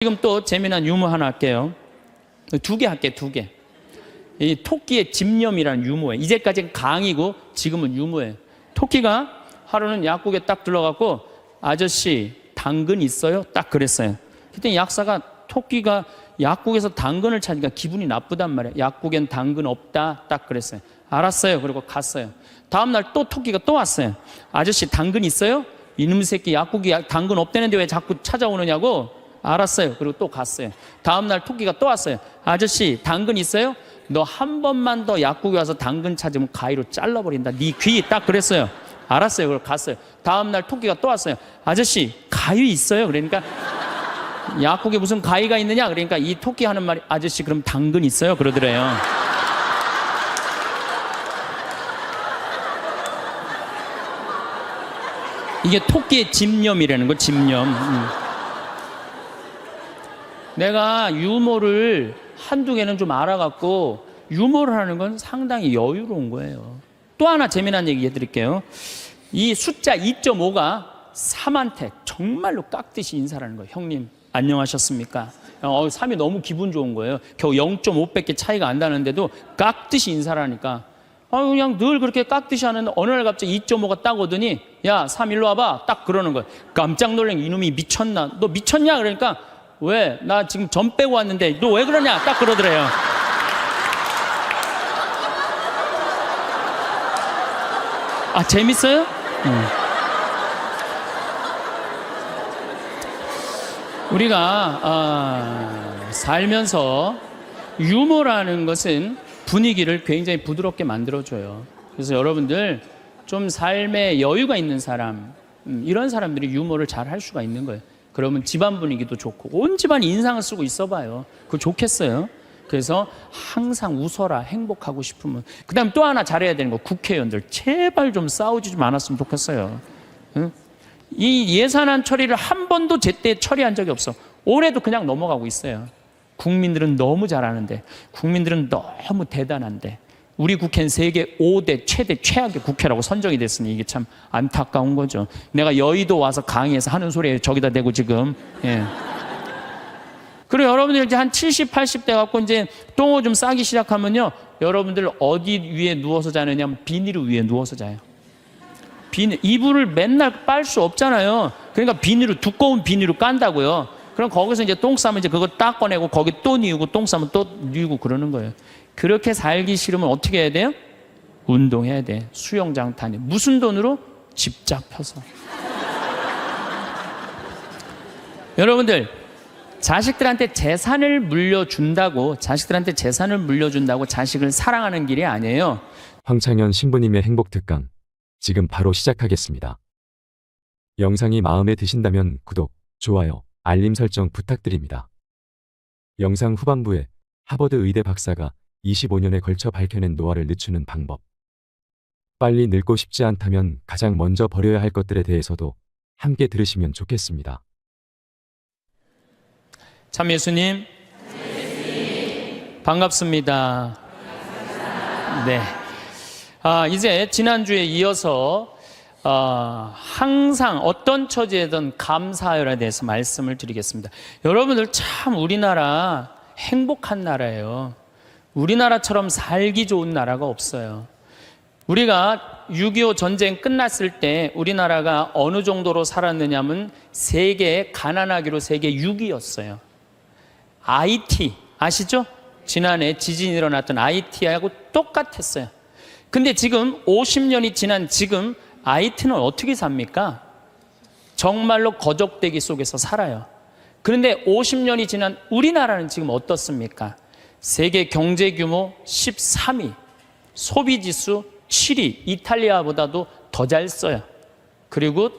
지금 또 재미난 유머 하나 할게요. 두 개 할게요, 두 개. 이 토끼의 집념이라는 유머예요. 이제까지는 강의고 지금은 유머예요. 토끼가 하루는 약국에 딱 들러가고 아저씨 당근 있어요? 딱 그랬어요. 그때 약사가 토끼가 약국에서 당근을 찾으니까 기분이 나쁘단 말이에요. 약국엔 당근 없다 딱 그랬어요. 알았어요. 그리고 갔어요. 다음날 또 토끼가 또 왔어요. 아저씨 당근 있어요? 이놈 새끼 약국에 당근 없다는데 왜 자꾸 찾아오느냐고. 알았어요. 그리고 또 갔어요. 다음날 토끼가 또 왔어요. 아저씨 당근 있어요? 너 한 번만 더 약국에 와서 당근 찾으면 가위로 잘라버린다. 네 귀 딱 그랬어요. 알았어요. 그리고 갔어요. 다음날 토끼가 또 왔어요. 아저씨 가위 있어요? 그러니까 약국에 무슨 가위가 있느냐? 그러니까 이 토끼 하는 말이 아저씨 그럼 당근 있어요? 그러더래요. 이게 토끼의 집념이라는 거. 집념. 내가 유머를 한두 개는 좀 알아갖고 유머를 하는 건 상당히 여유로운 거예요. 또 하나 재미난 얘기 해드릴게요. 이 숫자 2.5가 3한테 정말로 깍듯이 인사를 하는 거예요. 형님 안녕하셨습니까? 3이 너무 기분 좋은 거예요. 겨우 0.5밖에 차이가 안 나는데도 깍듯이 인사를 하니까 그냥 늘 그렇게 깍듯이 하는데 어느 날 갑자기 2.5가 딱 오더니 야 3 일로 와봐 딱 그러는 거예요. 깜짝 놀란 이놈이 미쳤나? 너 미쳤냐? 그러니까 왜? 나 지금 점 빼고 왔는데 너 왜 그러냐? 딱 그러더래요. 아 재밌어요? 우리가 살면서 유머라는 것은 분위기를 굉장히 부드럽게 만들어줘요. 그래서 여러분들 좀 삶에 여유가 있는 사람, 이런 사람들이 유머를 잘 할 수가 있는 거예요. 그러면 집안 분위기도 좋고 온 집안이 인상을 쓰고 있어봐요. 그거 좋겠어요. 그래서 항상 웃어라. 행복하고 싶으면. 그 다음에 또 하나 잘해야 되는 거, 국회의원들 제발 좀 싸우지 좀 않았으면 좋겠어요. 응? 이 예산안 처리를 한 번도 제때 처리한 적이 없어. 올해도 그냥 넘어가고 있어요. 국민들은 너무 잘하는데, 국민들은 너무 대단한데, 우리 국회는 세계 5대 최대 최악의 국회라고 선정이 됐으니 이게 참 안타까운 거죠. 내가 여의도 와서 강의해서 하는 소리에 저기다 대고 지금. 예. 그리고 여러분들 이제 한 70, 80대 갖고 이제 똥을 좀 싸기 시작하면요, 여러분들 어디 위에 누워서 자느냐면 비닐 위에 누워서 자요. 이불을 맨날 빨 수 없잖아요. 그러니까 두꺼운 비닐로 깐다고요. 그럼 거기서 이제 똥 싸면 이제 그거 딱 꺼내고 거기 또 뉘우고 똥 싸면 또 뉘우고 그러는 거예요. 그렇게 살기 싫으면 어떻게 해야 돼요? 운동해야 돼. 수영장 다니. 무슨 돈으로? 집 잡혀서. 여러분들 자식들한테 재산을 물려준다고 자식을 사랑하는 길이 아니에요. 황창현 신부님의 행복특강 지금 바로 시작하겠습니다. 영상이 마음에 드신다면 구독, 좋아요, 알림 설정 부탁드립니다. 영상 후반부에 하버드 의대 박사가 25년에 걸쳐 밝혀낸 노화를 늦추는 방법. 빨리 늙고 싶지 않다면 가장 먼저 버려야 할 것들에 대해서도 함께 들으시면 좋겠습니다. 참 예수님, 반갑습니다. 네. 이제 지난주에 이어서 항상 어떤 처지에든 감사하여에 대해서 말씀을 드리겠습니다. 여러분들 참 우리나라 행복한 나라예요. 우리나라처럼 살기 좋은 나라가 없어요. 우리가 6.25 전쟁 끝났을 때 우리나라가 어느 정도로 살았느냐면 세계 가난하기로 세계 6위였어요. IT 아시죠? 지난해 지진이 일어났던 IT하고 똑같았어요. 근데 지금 50년이 지난 지금 IT는 어떻게 삽니까? 정말로 거적대기 속에서 살아요. 그런데 50년이 지난 우리나라는 지금 어떻습니까? 세계 경제 규모 13위, 소비지수 7위, 이탈리아보다도 더 잘 써요. 그리고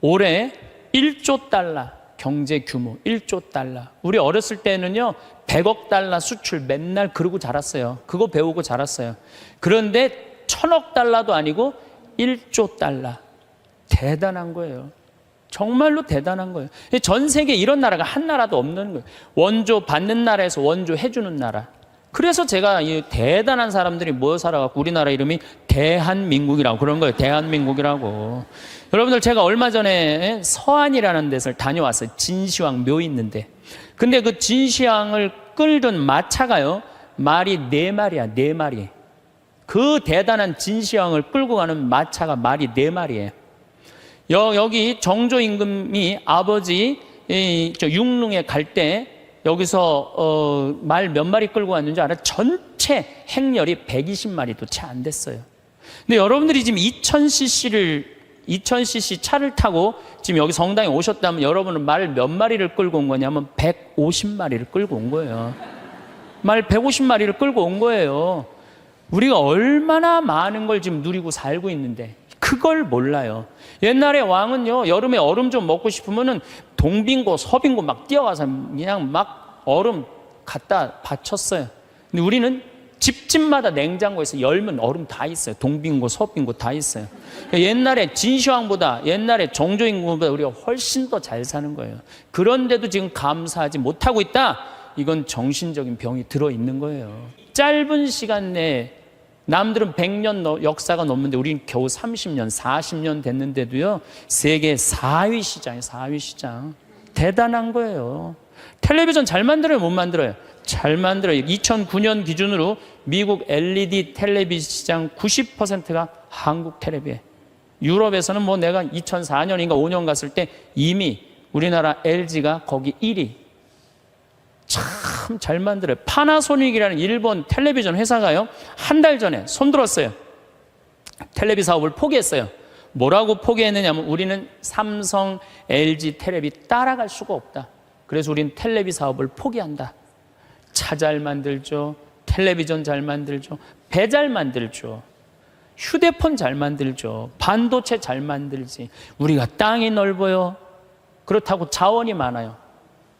올해 1조 달러 경제 규모 1조 달러. 우리 어렸을 때는요 100억 달러 수출 맨날 그러고 자랐어요. 그거 배우고 자랐어요. 그런데 1000억 달러도 아니고 1조 달러. 대단한 거예요. 정말로 대단한 거예요. 전 세계에 이런 나라가 한 나라도 없는 거예요. 원조 받는 나라에서 원조 해주는 나라. 그래서 제가 이 대단한 사람들이 모여 살아갖고 우리나라 이름이 대한민국이라고 그런 거예요. 대한민국이라고. 여러분들 제가 얼마 전에 서안이라는 데를 다녀왔어요. 진시황 묘 있는데 근데 그 진시황을 끌던 마차가요, 말이 4마리야, 4마리. 그 대단한 진시황을 끌고 가는 마차가 말이 4마리예요. 여기 정조 임금이 아버지 육릉에 갈 때 여기서 말 몇 마리 끌고 왔는지 알아요? 전체 행렬이 120마리도 채 안 됐어요. 근데 여러분들이 지금 2000cc 차를 타고 지금 여기 성당에 오셨다면 여러분은 말 몇 마리를 끌고 온 거냐면 150마리를 끌고 온 거예요. 말 150마리를 끌고 온 거예요. 우리가 얼마나 많은 걸 지금 누리고 살고 있는데 그걸 몰라요. 옛날에 왕은요, 여름에 얼음 좀 먹고 싶으면은 동빙고 서빙고 막 뛰어가서 그냥 막 얼음 갖다 바쳤어요. 근데 우리는 집집마다 냉장고에서 열면 얼음 다 있어요. 동빙고 서빙고 다 있어요. 옛날에 진시황보다, 옛날에 정조임금보다 우리가 훨씬 더 잘 사는 거예요. 그런데도 지금 감사하지 못하고 있다? 이건 정신적인 병이 들어있는 거예요. 짧은 시간 내에 남들은 100년 역사가 넘는데 우리는 겨우 30년, 40년 됐는데도요, 세계 4위 시장이에요. 4위 시장. 대단한 거예요. 텔레비전 잘 만들어요? 못 만들어요? 잘 만들어요. 2009년 기준으로 미국 LED 텔레비전 시장 90%가 한국 텔레비예요. 유럽에서는 뭐 내가 2004년인가 5년 갔을 때 이미 우리나라 LG가 거기 1위. 참 잘 만들어요. 파나소닉이라는 일본 텔레비전 회사가요, 한 달 전에 손들었어요. 텔레비 사업을 포기했어요. 뭐라고 포기했느냐면 우리는 삼성, LG 텔레비 따라갈 수가 없다. 그래서 우리는 텔레비 사업을 포기한다. 차 잘 만들죠. 텔레비전 잘 만들죠. 배 잘 만들죠. 휴대폰 잘 만들죠. 반도체 잘 만들지. 우리가 땅이 넓어요. 그렇다고 자원이 많아요.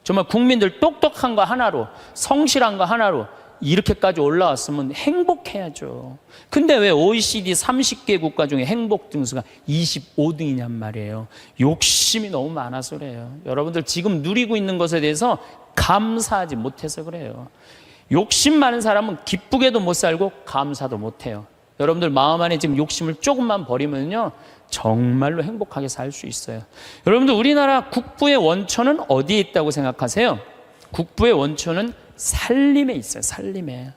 정말 국민들 똑똑한 거 하나로, 성실한 거 하나로 이렇게까지 올라왔으면 행복해야죠. 근데 왜 OECD 30개 국가 중에 행복 등수가 25등이냔 말이에요. 욕심이 너무 많아서 그래요. 여러분들 지금 누리고 있는 것에 대해서 감사하지 못해서 그래요. 욕심 많은 사람은 기쁘게도 못 살고 감사도 못 해요. 여러분들 마음 안에 지금 욕심을 조금만 버리면요, 정말로 행복하게 살 수 있어요. 여러분들 우리나라 국부의 원천은 어디에 있다고 생각하세요? 국부의 원천은 살림에 있어요. 살림에.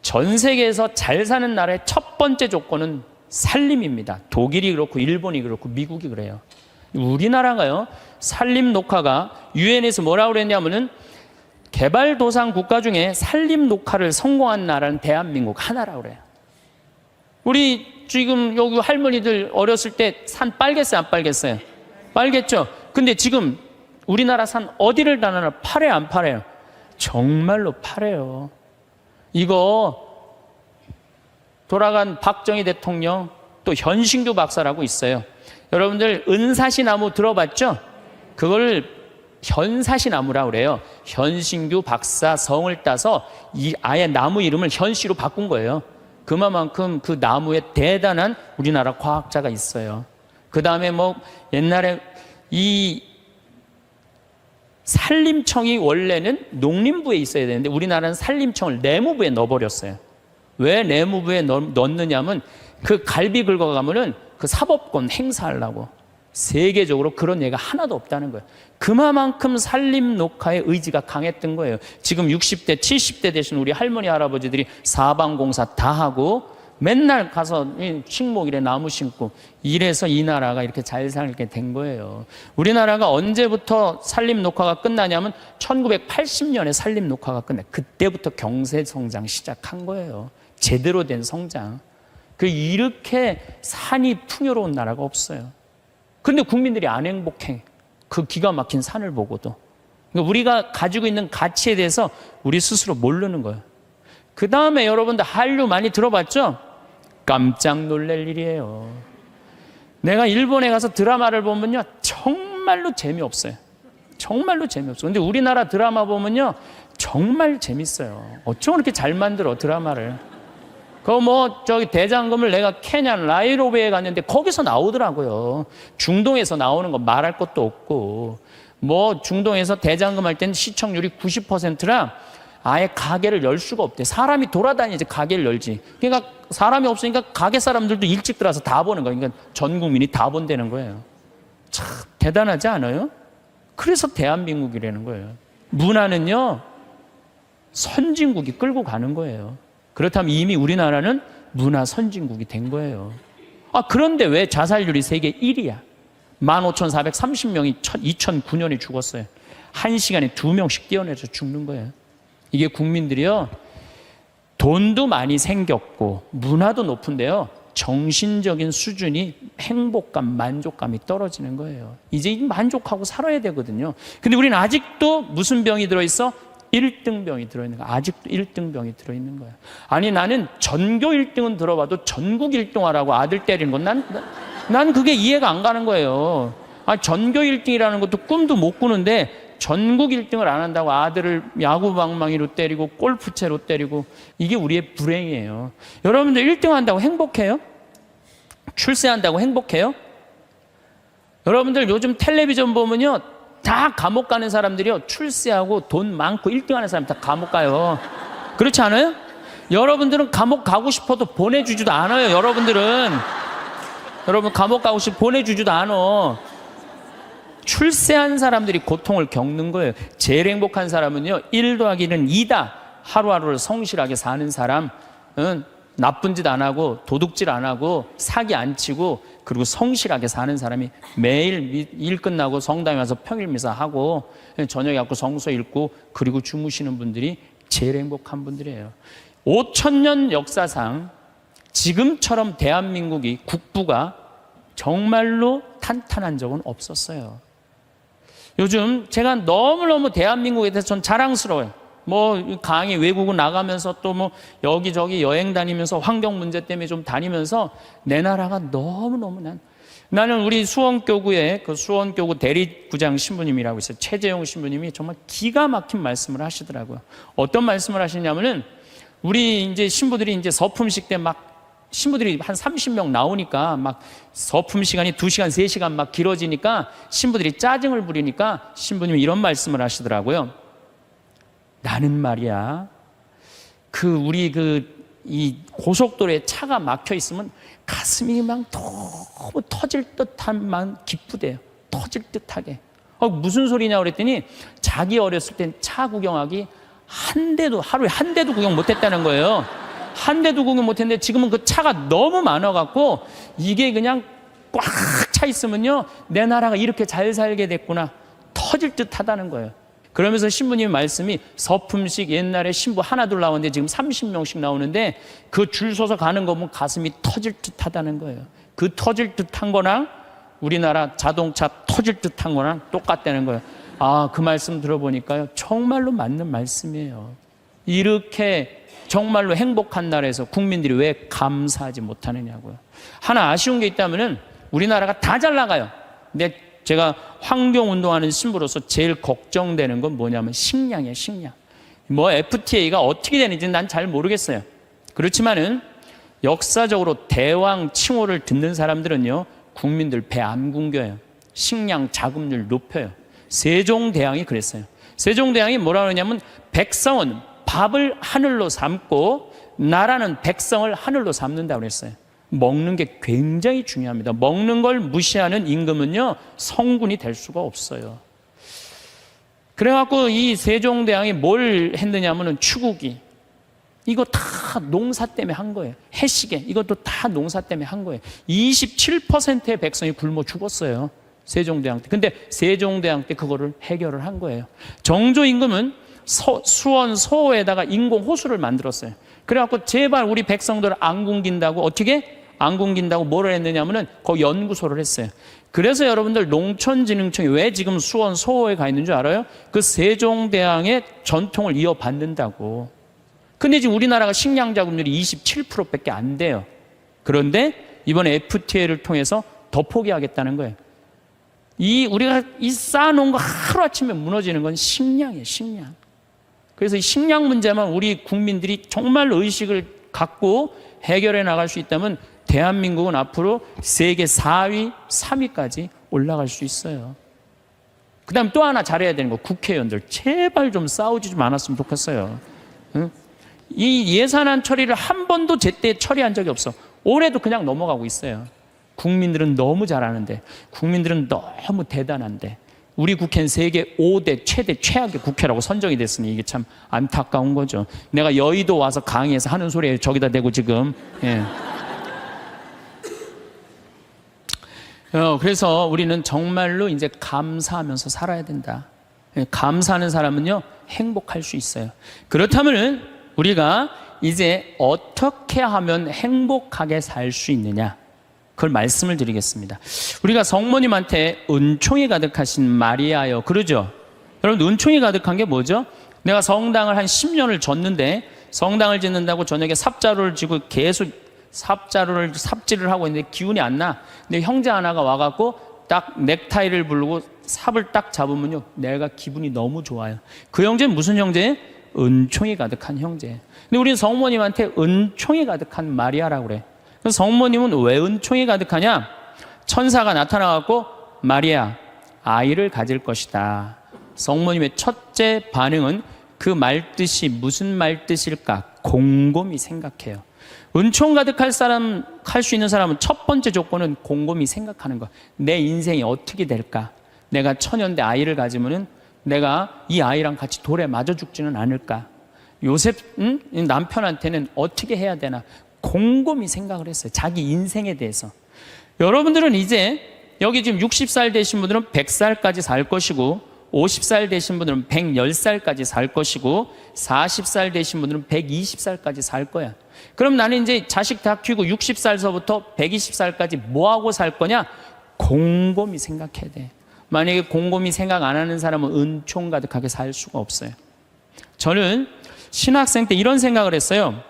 전 세계에서 잘 사는 나라의 첫 번째 조건은 살림입니다. 독일이 그렇고 일본이 그렇고 미국이 그래요. 우리나라가요, 살림 녹화가 유엔에서 뭐라고 그랬냐면은 개발도상 국가 중에 살림 녹화를 성공한 나라는 대한민국 하나라고 그래요. 우리 지금 여기 할머니들 어렸을 때 산 빨겠어요, 안 빨겠어요? 빨겠죠? 근데 지금 우리나라 산 어디를 다나나 팔아요, 안 팔아요? 정말로 팔아요. 이거 돌아간 박정희 대통령, 또 현신규 박사라고 있어요. 여러분들 은사시나무 들어봤죠? 그걸 현사시나무라고 그래요. 현신규 박사 성을 따서 아예 나무 이름을 현씨로 바꾼 거예요. 그만큼 그 나무에 대단한 우리나라 과학자가 있어요. 그 다음에 뭐 옛날에 이 산림청이 원래는 농림부에 있어야 되는데 우리나라는 산림청을 내무부에 넣어버렸어요. 왜 내무부에 넣느냐면 그 갈비 긁어가면은 그 사법권 행사하려고. 세계적으로 그런 예가 하나도 없다는 거예요. 그만큼 산림 녹화의 의지가 강했던 거예요. 지금 60대, 70대 되신 우리 할머니, 할아버지들이 사방공사 다 하고 맨날 가서 식목일에 나무 심고 이래서 이 나라가 이렇게 잘 살게 된 거예요. 우리나라가 언제부터 산림 녹화가 끝나냐면 1980년에 산림 녹화가 끝나. 그때부터 경제 성장 시작한 거예요. 제대로 된 성장. 이렇게 산이 풍요로운 나라가 없어요. 근데 국민들이 안 행복해. 그 기가 막힌 산을 보고도. 그러니까 우리가 가지고 있는 가치에 대해서 우리 스스로 모르는 거예요. 그 다음에 여러분들 한류 많이 들어봤죠? 깜짝 놀랄 일이에요. 내가 일본에 가서 드라마를 보면요, 정말로 재미없어요. 정말로 재미없어요. 근데 우리나라 드라마 보면요, 정말 재밌어요. 어쩜 그렇게 잘 만들어, 드라마를. 저기 대장금을 내가 케냐 나이로비에 갔는데 거기서 나오더라고요. 중동에서 나오는 거 말할 것도 없고, 중동에서 대장금 할 때는 시청률이 90%라 아예 가게를 열 수가 없대. 사람이 돌아다니지 가게를 열지. 그러니까 사람이 없으니까 가게 사람들도 일찍 들어와서 다 보는 거예요. 그러니까 전 국민이 다 본다는 거예요. 참 대단하지 않아요? 그래서 대한민국이라는 거예요. 문화는요, 선진국이 끌고 가는 거예요. 그렇다면 이미 우리나라는 문화 선진국이 된 거예요. 그런데 왜 자살률이 세계 1위야? 15,430명이 2009년에 죽었어요. 1시간에 2명씩 뛰어내서 죽는 거예요. 이게 국민들이요, 돈도 많이 생겼고 문화도 높은데요, 정신적인 수준이 행복감, 만족감이 떨어지는 거예요. 이제 만족하고 살아야 되거든요. 근데 우리는 아직도 무슨 병이 들어있어? 1등병이 들어있는 거야. 아직도 1등병이 들어있는 거야. 아니, 나는 전교 1등은 들어봐도 전국 1등 하라고 아들 때리는 건 난 그게 이해가 안 가는 거예요. 전교 1등이라는 것도 꿈도 못 꾸는데 전국 1등을 안 한다고 아들을 야구방망이로 때리고 골프채로 때리고, 이게 우리의 불행이에요. 여러분들 1등 한다고 행복해요? 출세한다고 행복해요? 여러분들 요즘 텔레비전 보면요, 다 감옥 가는 사람들이요, 출세하고 돈 많고 1등 하는 사람 다 감옥 가요. 그렇지 않아요? 여러분들은 감옥 가고 싶어도 보내주지도 않아요. 여러분 감옥 가고 싶어 보내주지도 않아. 출세한 사람들이 고통을 겪는 거예요. 제일 행복한 사람은요, 1 더하기 1은 2다. 하루하루를 성실하게 사는 사람은 나쁜 짓 안 하고 도둑질 안 하고 사기 안 치고 그리고 성실하게 사는 사람이 매일 일 끝나고 성당에 와서 평일 미사하고 저녁에 갖고 성서 읽고 그리고 주무시는 분들이 제일 행복한 분들이에요. 5,000년 역사상 지금처럼 대한민국이 국부가 정말로 탄탄한 적은 없었어요. 요즘 제가 너무너무 대한민국에 대해서 전 자랑스러워요. 강의 외국은 나가면서 또 여기저기 여행 다니면서 환경 문제 때문에 좀 다니면서 내 나라가 너무너무 나는 우리 수원교구의 그 수원교구 대리구장 신부님이라고 있어요. 최재용 신부님이 정말 기가 막힌 말씀을 하시더라고요. 어떤 말씀을 하시냐면은 우리 이제 신부들이 이제 서품식 때 신부들이 한 30명 나오니까 서품 시간이 2시간, 3시간 막 길어지니까 신부들이 짜증을 부리니까 신부님이 이런 말씀을 하시더라고요. 나는 말이야, 이 고속도로에 차가 막혀 있으면 가슴이 막 너무 터질 듯한 기쁘대요. 터질 듯하게. 무슨 소리냐 그랬더니 자기 어렸을 땐 차 구경하기 하루에 한 대도 구경 못 했다는 거예요. 한 대도 구경 못 했는데 지금은 그 차가 너무 많아갖고 이게 그냥 꽉 차 있으면요, 내 나라가 이렇게 잘 살게 됐구나. 터질 듯 하다는 거예요. 그러면서 신부님 말씀이 서품식 옛날에 신부 하나 둘 나오는데 지금 30명씩 나오는데 그 줄 서서 가는 거 보면 가슴이 터질 듯 하다는 거예요. 그 터질 듯한 거랑 우리나라 자동차 터질 듯한 거랑 똑같다는 거예요. 그 말씀 들어보니까요, 정말로 맞는 말씀이에요. 이렇게 정말로 행복한 나라에서 국민들이 왜 감사하지 못하느냐고요. 하나 아쉬운 게 있다면은 우리나라가 다 잘 나가요. 근데 제가 환경운동하는 신부로서 제일 걱정되는 건 뭐냐면 식량이에요, 식량. FTA가 어떻게 되는지 난 잘 모르겠어요. 그렇지만은 역사적으로 대왕 칭호를 듣는 사람들은요, 국민들 배 안 굶겨요. 식량 자급률 높여요. 세종대왕이 그랬어요. 세종대왕이 뭐라 그러냐면 백성은 밥을 하늘로 삼고 나라는 백성을 하늘로 삼는다고 그랬어요. 먹는 게 굉장히 중요합니다. 먹는 걸 무시하는 임금은요, 성군이 될 수가 없어요. 그래갖고 이 세종대왕이 뭘 했느냐면은 추구기, 이거 다 농사 때문에 한 거예요. 해시계, 이것도 다 농사 때문에 한 거예요. 27%의 백성이 굶어 죽었어요, 세종대왕 때. 근데 세종대왕 때 그거를 해결을 한 거예요. 정조 임금은 수원 소호에다가 인공 호수를 만들었어요. 그래갖고 제발 우리 백성들 안 굶긴다고, 어떻게 안 굶긴다고 뭐를 했느냐면은 거기 연구소를 했어요. 그래서 여러분들 농촌진흥청이 왜 지금 수원 소호에 가 있는 줄 알아요? 그 세종대왕의 전통을 이어받는다고. 근데 지금 우리나라가 식량 자급률이 27%밖에 안 돼요. 그런데 이번에 FTA를 통해서 더 포기하겠다는 거예요. 우리가 쌓아놓은 거 하루아침에 무너지는 건 식량이에요, 식량. 그래서 이 식량 문제만 우리 국민들이 정말 의식을 갖고 해결해 나갈 수 있다면 대한민국은 앞으로 세계 4위, 3위까지 올라갈 수 있어요. 그 다음 또 하나 잘해야 되는 거, 국회의원들 제발 좀 싸우지 좀 않았으면 좋겠어요. 응? 이 예산안 처리를 한 번도 제때 처리한 적이 없어. 올해도 그냥 넘어가고 있어요. 국민들은 너무 잘하는데, 국민들은 너무 대단한데 우리 국회는 세계 5대 최대 최악의 국회라고 선정이 됐으니 이게 참 안타까운 거죠. 내가 여의도 와서 강의해서 하는 소리에 저기다 대고 지금. 예. 그래서 우리는 정말로 이제 감사하면서 살아야 된다. 예, 감사하는 사람은요, 행복할 수 있어요. 그렇다면 우리가 이제 어떻게 하면 행복하게 살 수 있느냐? 그걸 말씀을 드리겠습니다. 우리가 성모님한테 은총이 가득하신 마리아여, 그러죠? 여러분, 은총이 가득한 게 뭐죠? 내가 성당을 한 10년을 졌는데, 성당을 짓는다고 저녁에 삽자루를 쥐고 계속 삽질을 하고 있는데 기운이 안 나. 근데 형제 하나가 와갖고 딱 넥타이를 부르고 삽을 딱 잡으면요, 내가 기분이 너무 좋아요. 그 형제는 무슨 형제예요? 은총이 가득한 형제. 근데 우리는 성모님한테 은총이 가득한 마리아라고 그래. 그래서 성모님은 왜 은총이 가득하냐? 천사가 나타나갖고 마리아, 아이를 가질 것이다. 성모님의 첫째 반응은 그 말뜻이 무슨 말뜻일까? 곰곰이 생각해요. 은총 가득할 사람, 할 수 있는 사람은 첫 번째 조건은 곰곰이 생각하는 거. 내 인생이 어떻게 될까? 내가 처년대 아이를 가지면은 내가 이 아이랑 같이 돌에 맞아 죽지는 않을까? 요셉 남편한테는 어떻게 해야 되나? 곰곰이 생각을 했어요. 자기 인생에 대해서. 여러분들은 이제 여기 지금 60살 되신 분들은 100살까지 살 것이고, 50살 되신 분들은 110살까지 살 것이고, 40살 되신 분들은 120살까지 살 거야. 그럼 나는 이제 자식 다 키우고 60살서부터 120살까지 뭐하고 살 거냐? 곰곰이 생각해야 돼. 만약에 곰곰이 생각 안 하는 사람은 은총 가득하게 살 수가 없어요. 저는 신학생 때 이런 생각을 했어요.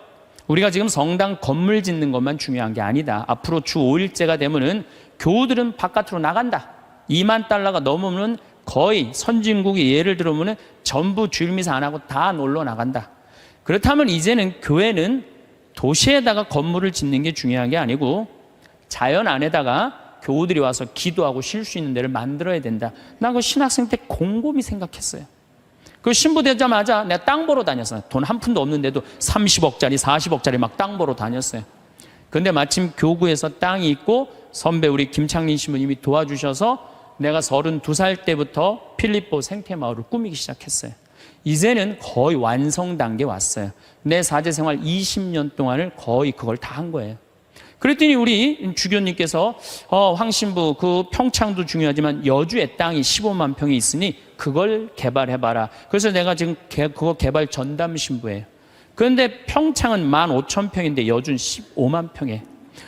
우리가 지금 성당 건물 짓는 것만 중요한 게 아니다. 앞으로 주 5일제가 되면은 교우들은 바깥으로 나간다. 2만 달러가 넘으면 거의 선진국이 예를 들어보면 전부 주일미사 안 하고 다 놀러 나간다. 그렇다면 이제는 교회는 도시에다가 건물을 짓는 게 중요한 게 아니고 자연 안에다가 교우들이 와서 기도하고 쉴 수 있는 데를 만들어야 된다. 난 그 신학생 때 곰곰이 생각했어요. 그 신부 되자마자 내가 땅 보러 다녔어요. 돈 한 푼도 없는데도 30억짜리, 40억짜리 막 땅 보러 다녔어요. 근데 마침 교구에서 땅이 있고 선배 우리 김창린 신부님이 도와주셔서 내가 32살 때부터 필리포 생태마을을 꾸미기 시작했어요. 이제는 거의 완성 단계에 왔어요. 내 사제생활 20년 동안을 거의 그걸 다 한 거예요. 그랬더니 우리 주교님께서 황 신부 그 평창도 중요하지만 여주의 땅이 15만 평이 있으니 그걸 개발해봐라. 그래서 내가 지금 그거 개발 전담 신부예요. 그런데 평창은 15,000평인데 여주는 15만 평에.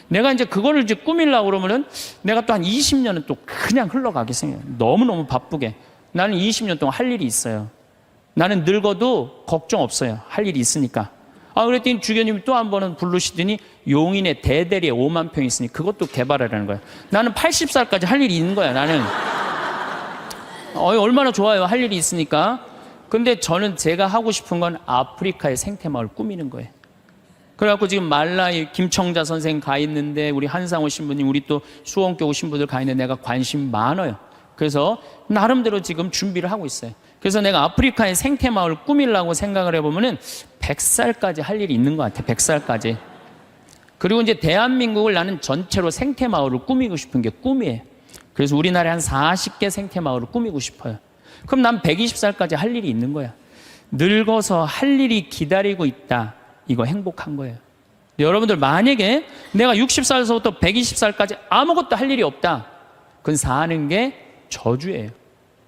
내가 이제 그거를 이제 꾸밀려고 그러면은 내가 또 한 20년은 또 그냥 흘러가게 생겨요. 너무너무 바쁘게. 나는 20년 동안 할 일이 있어요. 나는 늙어도 걱정 없어요. 할 일이 있으니까. 그랬더니 주교님이 또 한 번은 부르시더니 용인에 대대리에 5만 평이 있으니 그것도 개발하라는 거예요. 나는 80살까지 할 일이 있는 거야, 나는. 얼마나 좋아요, 할 일이 있으니까. 근데 저는 제가 하고 싶은 건 아프리카의 생태마을 꾸미는 거예요. 그래갖고 지금 말라이 김청자 선생 가 있는데 우리 한상호 신부님, 우리 또 수원교구 신부들 가 있는데 내가 관심 많아요. 그래서 나름대로 지금 준비를 하고 있어요. 그래서 내가 아프리카의 생태마을 꾸미려고 생각을 해보면은 100살까지 할 일이 있는 것 같아. 100살까지. 그리고 이제 대한민국을 나는 전체로 생태마을을 꾸미고 싶은 게 꿈이에요. 그래서 우리나라에 한 40개 생태마을을 꾸미고 싶어요. 그럼 난 120살까지 할 일이 있는 거야. 늙어서 할 일이 기다리고 있다. 이거 행복한 거예요. 여러분들 만약에 내가 60살에서부터 120살까지 아무것도 할 일이 없다. 그건 사는 게 저주예요.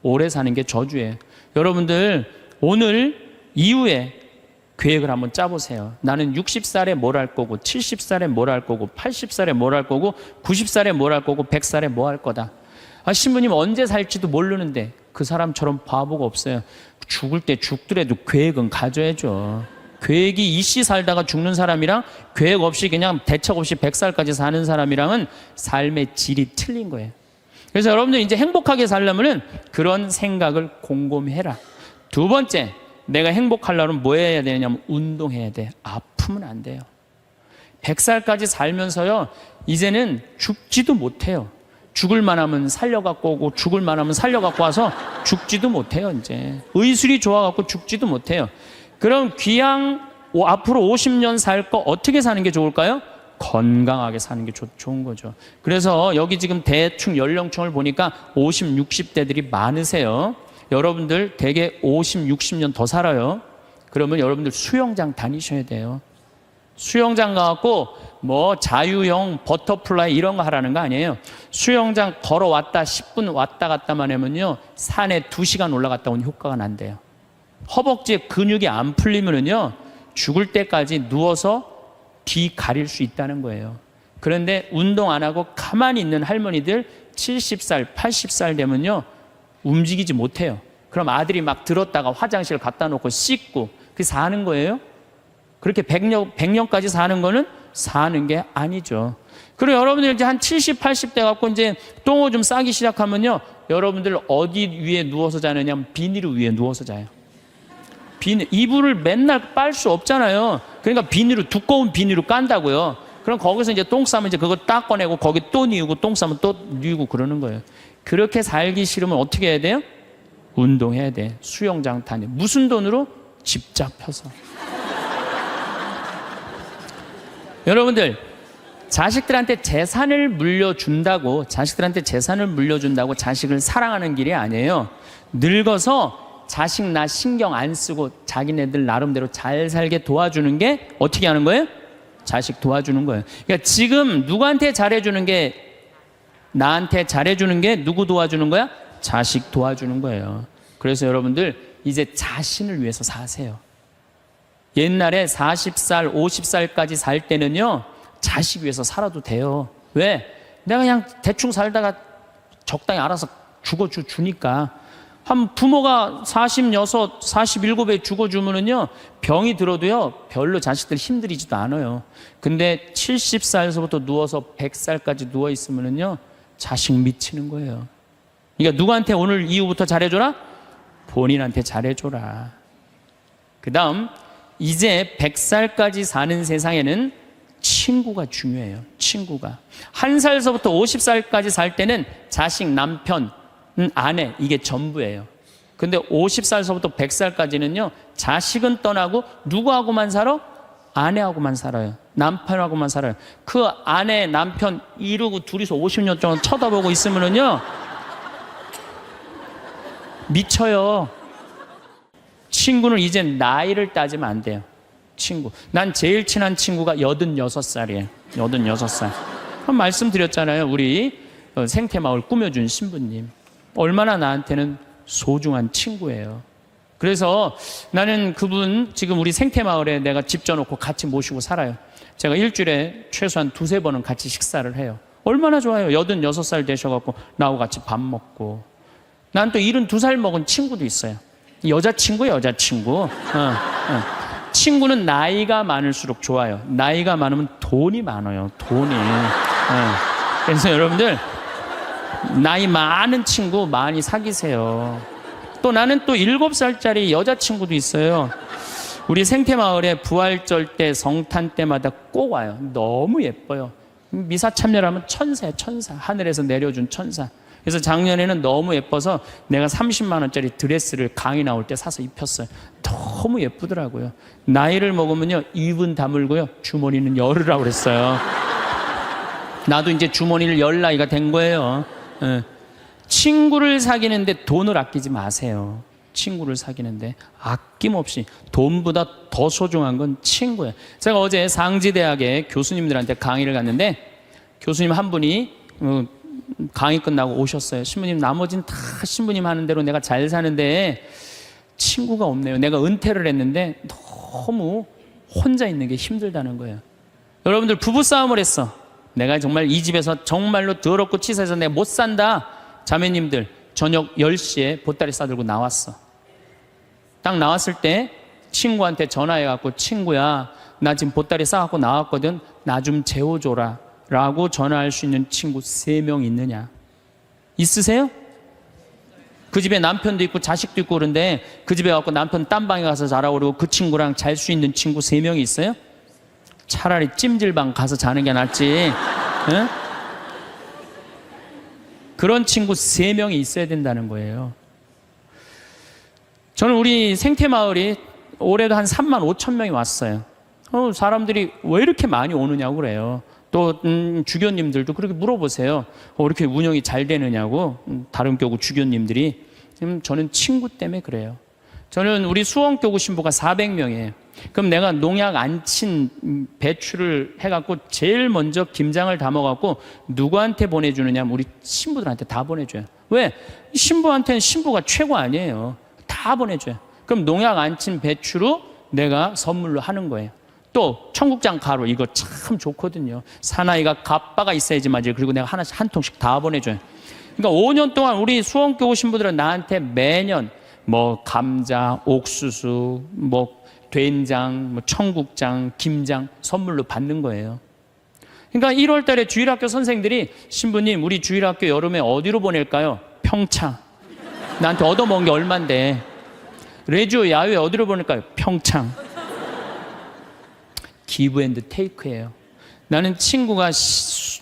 오래 사는 게 저주예요. 여러분들 오늘 이후에 계획을 한번 짜보세요. 나는 60살에 뭘 할 거고 70살에 뭘 할 거고 80살에 뭘 할 거고 90살에 뭘 할 거고 100살에 뭐 할 거다. 신부님 언제 살지도 모르는데 그 사람처럼 바보가 없어요. 죽을 때 죽더라도 계획은 가져야죠. 계획이 이씨 살다가 죽는 사람이랑 계획 없이 그냥 대책 없이 100살까지 사는 사람이랑은 삶의 질이 틀린 거예요. 그래서 여러분들 이제 행복하게 살려면은 그런 생각을 곰곰이 해라. 두 번째, 내가 행복하려면 뭐 해야 되냐면 운동해야 돼. 아프면 안 돼요. 100살까지 살면서요, 이제는 죽지도 못해요. 죽을 만하면 살려갖고 오고 죽을 만하면 살려갖고 와서 죽지도 못해요. 이제 의술이 좋아갖고 죽지도 못해요. 그럼 귀양 앞으로 50년 살 거 어떻게 사는 게 좋을까요? 건강하게 사는 게 좋은 거죠. 그래서 여기 지금 대충 연령층을 보니까 50, 60대들이 많으세요. 여러분들 대개 50, 60년 더 살아요. 그러면 여러분들 수영장 다니셔야 돼요. 수영장 가갖고 뭐 자유형 버터플라이 이런 거 하라는 거 아니에요. 수영장 걸어왔다 10분 왔다 갔다만 하면요, 산에 2시간 올라갔다 온 효과가 난대요. 허벅지에 근육이 안 풀리면은요, 죽을 때까지 누워서 뒤 가릴 수 있다는 거예요. 그런데 운동 안 하고 가만히 있는 할머니들 70살, 80살 되면요, 움직이지 못해요. 그럼 아들이 막 들었다가 화장실 갖다 놓고 씻고 그게 사는 거예요? 그렇게 100년까지 사는 거는 사는 게 아니죠. 그리고 여러분들 이제 한 70, 80대 갖고 이제 똥을 좀 싸기 시작하면요, 여러분들 어디 위에 누워서 자느냐, 비닐 위에 누워서 자요. 이불을 맨날 빨 수 없잖아요. 그러니까 두꺼운 비닐로 깐다고요. 그럼 거기서 이제 똥 싸면 이제 그거 딱 꺼내고 거기 또 뉘우고 똥 싸면 또 뉘우고 그러는 거예요. 그렇게 살기 싫으면 어떻게 해야 돼요? 운동해야 돼. 수영장 다녀. 무슨 돈으로? 집 잡혀서. 여러분들, 자식들한테 재산을 물려준다고 자식을 사랑하는 길이 아니에요. 늙어서 자식 나 신경 안 쓰고 자기네들 나름대로 잘 살게 도와주는 게 어떻게 하는 거예요? 자식 도와주는 거예요. 그러니까 지금 누구한테 잘해주는 게, 나한테 잘해주는 게 누구 도와주는 거야? 자식 도와주는 거예요. 그래서 여러분들 이제 자신을 위해서 사세요. 옛날에 40살, 50살까지 살 때는요, 자식 위해서 살아도 돼요. 왜? 내가 그냥 대충 살다가 적당히 알아서 죽어주니까. 한 부모가 46, 47에 죽어주면은요, 병이 들어도요, 별로 자식들 힘들이지도 않아요. 근데 70살에서부터 누워서 100살까지 누워있으면은요, 자식 미치는 거예요. 그러니까 누구한테 오늘 이후부터 잘해줘라? 본인한테 잘해줘라. 그 다음, 이제 100살까지 사는 세상에는 친구가 중요해요. 친구가. 1살서부터 50살까지 살 때는 자식, 남편, 아내, 이게 전부예요. 근데 50살서부터 100살까지는요, 자식은 떠나고 누구하고만 살아? 아내하고만 살아요. 남편하고만 살아요. 그 아내, 남편 이러고 둘이서 50년 동안 쳐다보고 있으면은요, 미쳐요. 친구는 이제 나이를 따지면 안 돼요. 친구. 난 제일 친한 친구가 86살이에요. 86살. 그럼 말씀드렸잖아요. 우리 생태마을 꾸며준 신부님. 얼마나 나한테는 소중한 친구예요. 그래서 나는 그분 지금 우리 생태마을에 내가 집 져놓고 같이 모시고 살아요. 제가 일주일에 최소한 2-3번은 같이 식사를 해요. 얼마나 좋아요. 86살 되셔갖고 나하고 같이 밥 먹고. 난 또 72살 먹은 친구도 있어요. 여자친구. 친구는 나이가 많을수록 좋아요. 나이가 많으면 돈이 많아요. 돈이. 그래서 여러분들 나이 많은 친구 많이 사귀세요. 또 나는 또 7살짜리 여자친구도 있어요. 우리 생태마을에 부활절 때, 성탄 때마다 꼭 와요. 너무 예뻐요. 미사 참여하면 천사야, 천사. 하늘에서 내려준 천사. 그래서 작년에는 너무 예뻐서 내가 30만 원짜리 드레스를 강의 나올 때 사서 입혔어요. 너무 예쁘더라고요. 나이를 먹으면요, 입은 다물고요, 주머니는 열으라고 그랬어요. 나도 이제 주머니를 열 나이가 된 거예요. 친구를 사귀는데 돈을 아끼지 마세요. 친구를 사귀는데 아낌없이. 돈보다 더 소중한 건 친구예요. 제가 어제 상지대학에 교수님들한테 강의를 갔는데 교수님 한 분이 강의 끝나고 오셨어요. 신부님, 나머지는 다 신부님 하는 대로 내가 잘 사는데 친구가 없네요. 내가 은퇴를 했는데 너무 혼자 있는 게 힘들다는 거예요. 여러분들 부부싸움을 했어. 내가 정말 이 집에서 정말로 더럽고 치사해서 내가 못 산다. 자매님들, 저녁 10시에 보따리 싸들고 나왔어. 딱 나왔을 때 친구한테 전화해갖고, 친구야, 나 지금 보따리 싸갖고 나왔거든. 나 좀 재워줘라 라고 전화할 수 있는 친구 3명 있느냐? 있으세요? 그 집에 남편도 있고 자식도 있고 그런데 그 집에 가서 남편 딴방에 가서 자라고 그러고 그 친구랑 잘 수 있는 친구 3명이 있어요? 차라리 찜질방 가서 자는 게 낫지. 응? 그런 친구 3명이 있어야 된다는 거예요. 저는 우리 생태마을이 올해도 한 3만 5천 명이 왔어요. 사람들이 왜 이렇게 많이 오느냐고 그래요. 또 주교님들도 그렇게 물어보세요. 이렇게 운영이 잘 되느냐고, 다른 교구 주교님들이. 저는 친구 때문에 그래요. 저는 우리 수원교구 신부가 400명이에요. 그럼 내가 농약 안 친 배추를 해갖고 제일 먼저 김장을 담아갖고 누구한테 보내주느냐 하면 우리 신부들한테 다 보내줘요. 왜? 신부한테는 신부가 최고 아니에요. 다 보내줘요. 그럼 농약 안 친 배추로 내가 선물로 하는 거예요. 또 청국장 가루, 이거 참 좋거든요. 사나이가 갑바가 있어야지 맞아요. 그리고 내가 하나씩 한 통씩 다 보내줘요. 그러니까 5년 동안 우리 수원교구 신부들은 나한테 매년 뭐 감자, 옥수수, 뭐 된장, 뭐 청국장, 김장 선물로 받는 거예요. 그러니까 1월 달에 주일학교 선생들이 신부님 우리 주일학교 여름에 어디로 보낼까요? 평창. 나한테 얻어먹은 게 얼만데. 레지오 야외 어디로 보낼까요? 평창. 기브 앤드 테이크예요. 나는 친구가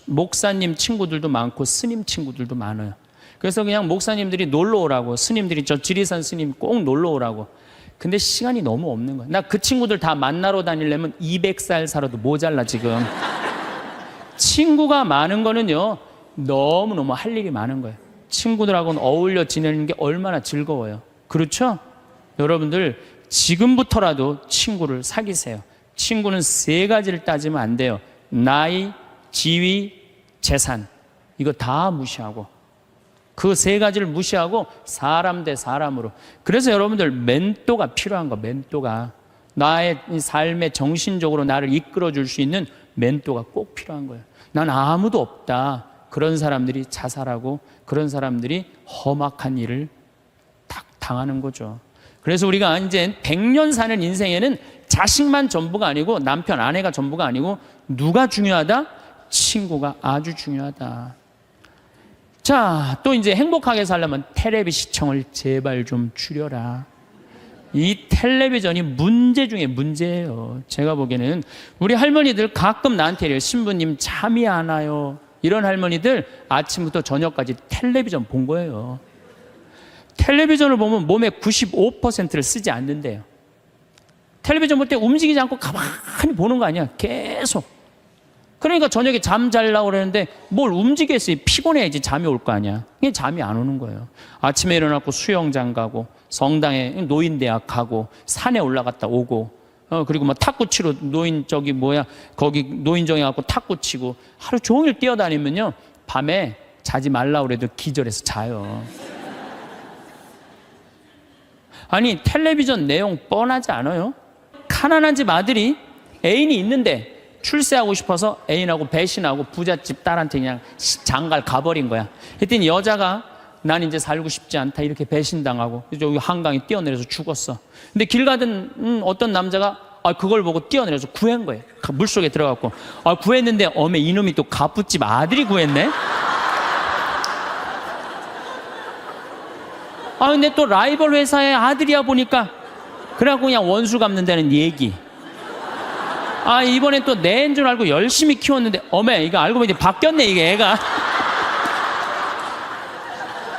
목사님 친구들도 많고 스님 친구들도 많아요. 그래서 그냥 목사님들이 놀러 오라고, 스님들이 저 지리산 스님 꼭 놀러 오라고. 근데 시간이 너무 없는 거야. 나 그 친구들 다 만나러 다니려면 200살 살아도 모자라 지금. 친구가 많은 거는요, 너무너무 할 일이 많은 거예요. 친구들하고는 어울려 지내는 게 얼마나 즐거워요. 그렇죠? 여러분들 지금부터라도 친구를 사귀세요. 친구는 3가지를 따지면 안 돼요. 나이, 지위, 재산. 이거 다 무시하고, 그 3가지를 무시하고 사람 대 사람으로. 그래서 여러분들 멘토가 필요한 거. 멘토가 나의 삶에 정신적으로 나를 이끌어 줄 수 있는 멘토가 꼭 필요한 거예요. 난 아무도 없다. 그런 사람들이 자살하고 그런 사람들이 험악한 일을 딱 당하는 거죠. 그래서 우리가 이제 100년 사는 인생에는 자식만 전부가 아니고 남편, 아내가 전부가 아니고 누가 중요하다? 친구가 아주 중요하다. 자, 또 이제 행복하게 살려면 텔레비 시청을 제발 좀 줄여라. 이 텔레비전이 문제 중에 문제예요. 제가 보기에는 우리 할머니들 가끔 나한테 이래요. 신부님 잠이 안 와요. 이런 할머니들 아침부터 저녁까지 텔레비전 본 거예요. 텔레비전을 보면 몸의 95%를 쓰지 않는데요. 텔레비전 볼 때 움직이지 않고 가만히 보는 거 아니야. 계속. 그러니까 저녁에 잠 자려고 그러는데 뭘 움직였어요. 피곤해야지 잠이 올 거 아니야. 이게 잠이 안 오는 거예요. 아침에 일어나고 수영장 가고, 성당에 노인대학 가고, 산에 올라갔다 오고, 그리고 막 탁구 치러 거기 노인정에 가고 탁구 치고 하루 종일 뛰어다니면요, 밤에 자지 말라고 그래도 기절해서 자요. 아니, 텔레비전 내용 뻔하지 않아요? 가난한 집 아들이 애인이 있는데 출세하고 싶어서 애인하고 배신하고 부잣집 딸한테 그냥 장갈 가버린 거야. 그랬더니 여자가 난 이제 살고 싶지 않다 이렇게 배신당하고 여기 한강에 뛰어내려서 죽었어. 근데 길 가던 어떤 남자가 그걸 보고 뛰어내려서 구한 거예요. 물속에 들어갔고. 구했는데 어메 이놈이 또 갑부집 아들이 구했네. 근데 또 라이벌 회사의 아들이야 보니까 그래갖고 그냥 원수 갚는다는 얘기. 이번엔 또 내 애인 줄 알고 열심히 키웠는데 어메 이거 알고 보니 바뀌었네 이게 애가.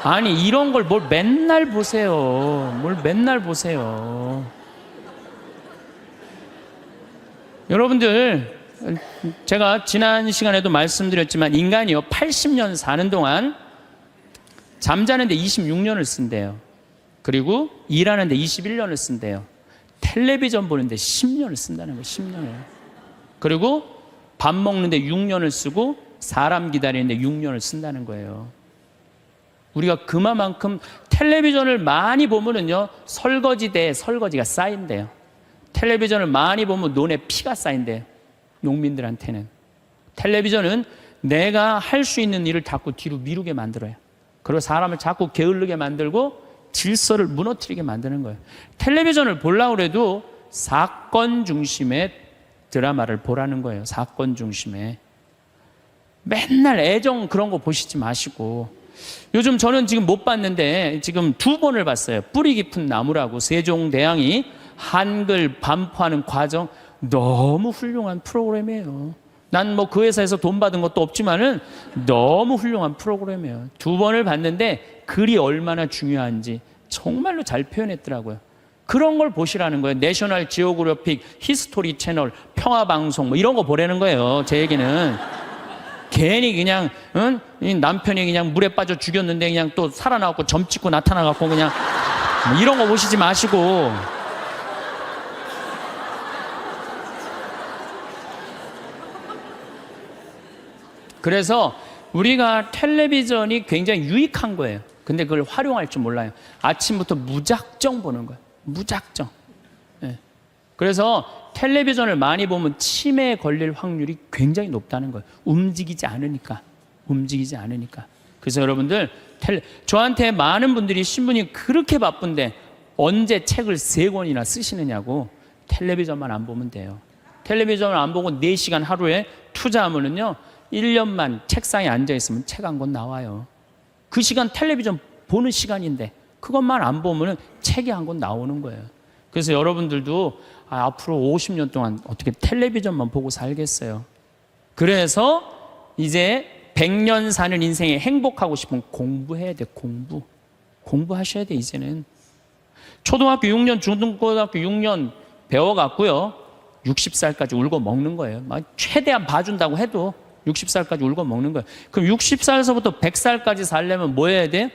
아니 이런 걸 뭘 맨날 보세요. 뭘 맨날 보세요. 여러분들, 제가 지난 시간에도 말씀드렸지만 인간이요 80년 사는 동안 잠자는데 26년을 쓴대요. 그리고 일하는데 21년을 쓴대요. 텔레비전 보는데 10년을 쓴다는 거예요. 10년을. 그리고 밥 먹는데 6년을 쓰고 사람 기다리는데 6년을 쓴다는 거예요. 우리가 그만큼 텔레비전을 많이 보면은요, 설거지대에 설거지가 쌓인대요. 텔레비전을 많이 보면 눈에 피가 쌓인대요. 농민들한테는. 텔레비전은 내가 할 수 있는 일을 자꾸 뒤로 미루게 만들어요. 그리고 사람을 자꾸 게을르게 만들고 질서를 무너뜨리게 만드는 거예요. 텔레비전을 보려고 해도 사건 중심의 드라마를 보라는 거예요. 사건 중심의. 맨날 애정 그런 거 보시지 마시고. 요즘 저는 지금 못 봤는데 지금 2번을 봤어요. 뿌리 깊은 나무라고 세종대왕이 한글 반포하는 과정. 너무 훌륭한 프로그램이에요. 난 뭐 그 회사에서 돈 받은 것도 없지만은 너무 훌륭한 프로그램이에요. 2번을 봤는데 글이 얼마나 중요한지 정말로 잘 표현했더라고요. 그런 걸 보시라는 거예요. 내셔널 지오그래픽, 히스토리 채널, 평화방송 뭐 이런 거 보라는 거예요. 제 얘기는. 괜히 그냥 이 남편이 그냥 물에 빠져 죽였는데 그냥 또 살아나갖고 점 찍고 나타나갖고 그냥 뭐 이런 거 보시지 마시고. 그래서 우리가 텔레비전이 굉장히 유익한 거예요. 근데 그걸 활용할 줄 몰라요. 아침부터 무작정 보는 거예요. 무작정. 네. 그래서 텔레비전을 많이 보면 치매에 걸릴 확률이 굉장히 높다는 거예요. 움직이지 않으니까. 그래서 여러분들 저한테 많은 분들이 신부님 그렇게 바쁜데 언제 책을 3권이나 쓰시느냐고. 텔레비전만 안 보면 돼요. 텔레비전을 안 보고 4시간 하루에 투자하면은요 1년만 책상에 앉아있으면 책 한 권 나와요. 그 시간 텔레비전 보는 시간인데 그것만 안 보면 책이 한 권 나오는 거예요. 그래서 여러분들도 앞으로 50년 동안 어떻게 텔레비전만 보고 살겠어요. 그래서 이제 100년 사는 인생에 행복하고 싶으면 공부해야 돼. 공부하셔야 돼. 이제는 초등학교 6년 중등고등학교 6년 배워갖고요 60살까지 울고 먹는 거예요. 최대한 봐준다고 해도 60살까지 울고 먹는 거예요. 그럼 60살에서부터 100살까지 살려면 뭐 해야 돼?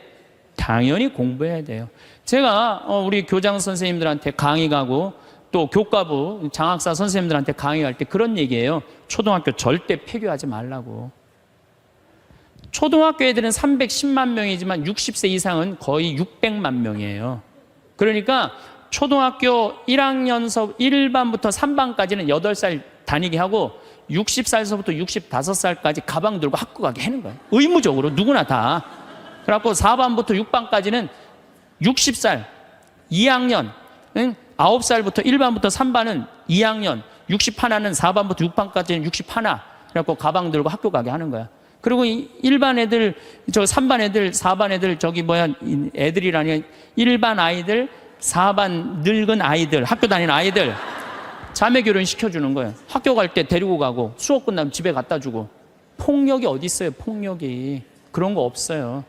당연히 공부해야 돼요. 제가 우리 교장 선생님들한테 강의 가고 또 교과부 장학사 선생님들한테 강의할 때 그런 얘기예요. 초등학교 절대 폐교하지 말라고. 초등학교 애들은 310만 명이지만 60세 이상은 거의 600만 명이에요. 그러니까 초등학교 1학년서 1반부터 3반까지는 8살 다니게 하고 60살서부터 65살까지 가방 들고 학교 가게 하는 거예요. 의무적으로 누구나 다. 그래갖고 4반부터 6반까지는 60살 2학년 9살부터 1반부터 3반은 2학년 61는 4반부터 6반까지는 61 그래갖고 가방 들고 학교 가게 하는 거야. 그리고 1반 애들 3반 애들 4반 애들 애들이라니 1반 아이들 4반 늙은 아이들 학교 다니는 아이들 자매 결혼 시켜주는 거예요. 학교 갈 때 데리고 가고 수업 끝나면 집에 갖다 주고. 폭력이 어디 있어요? 폭력이. 그런 거 없어요.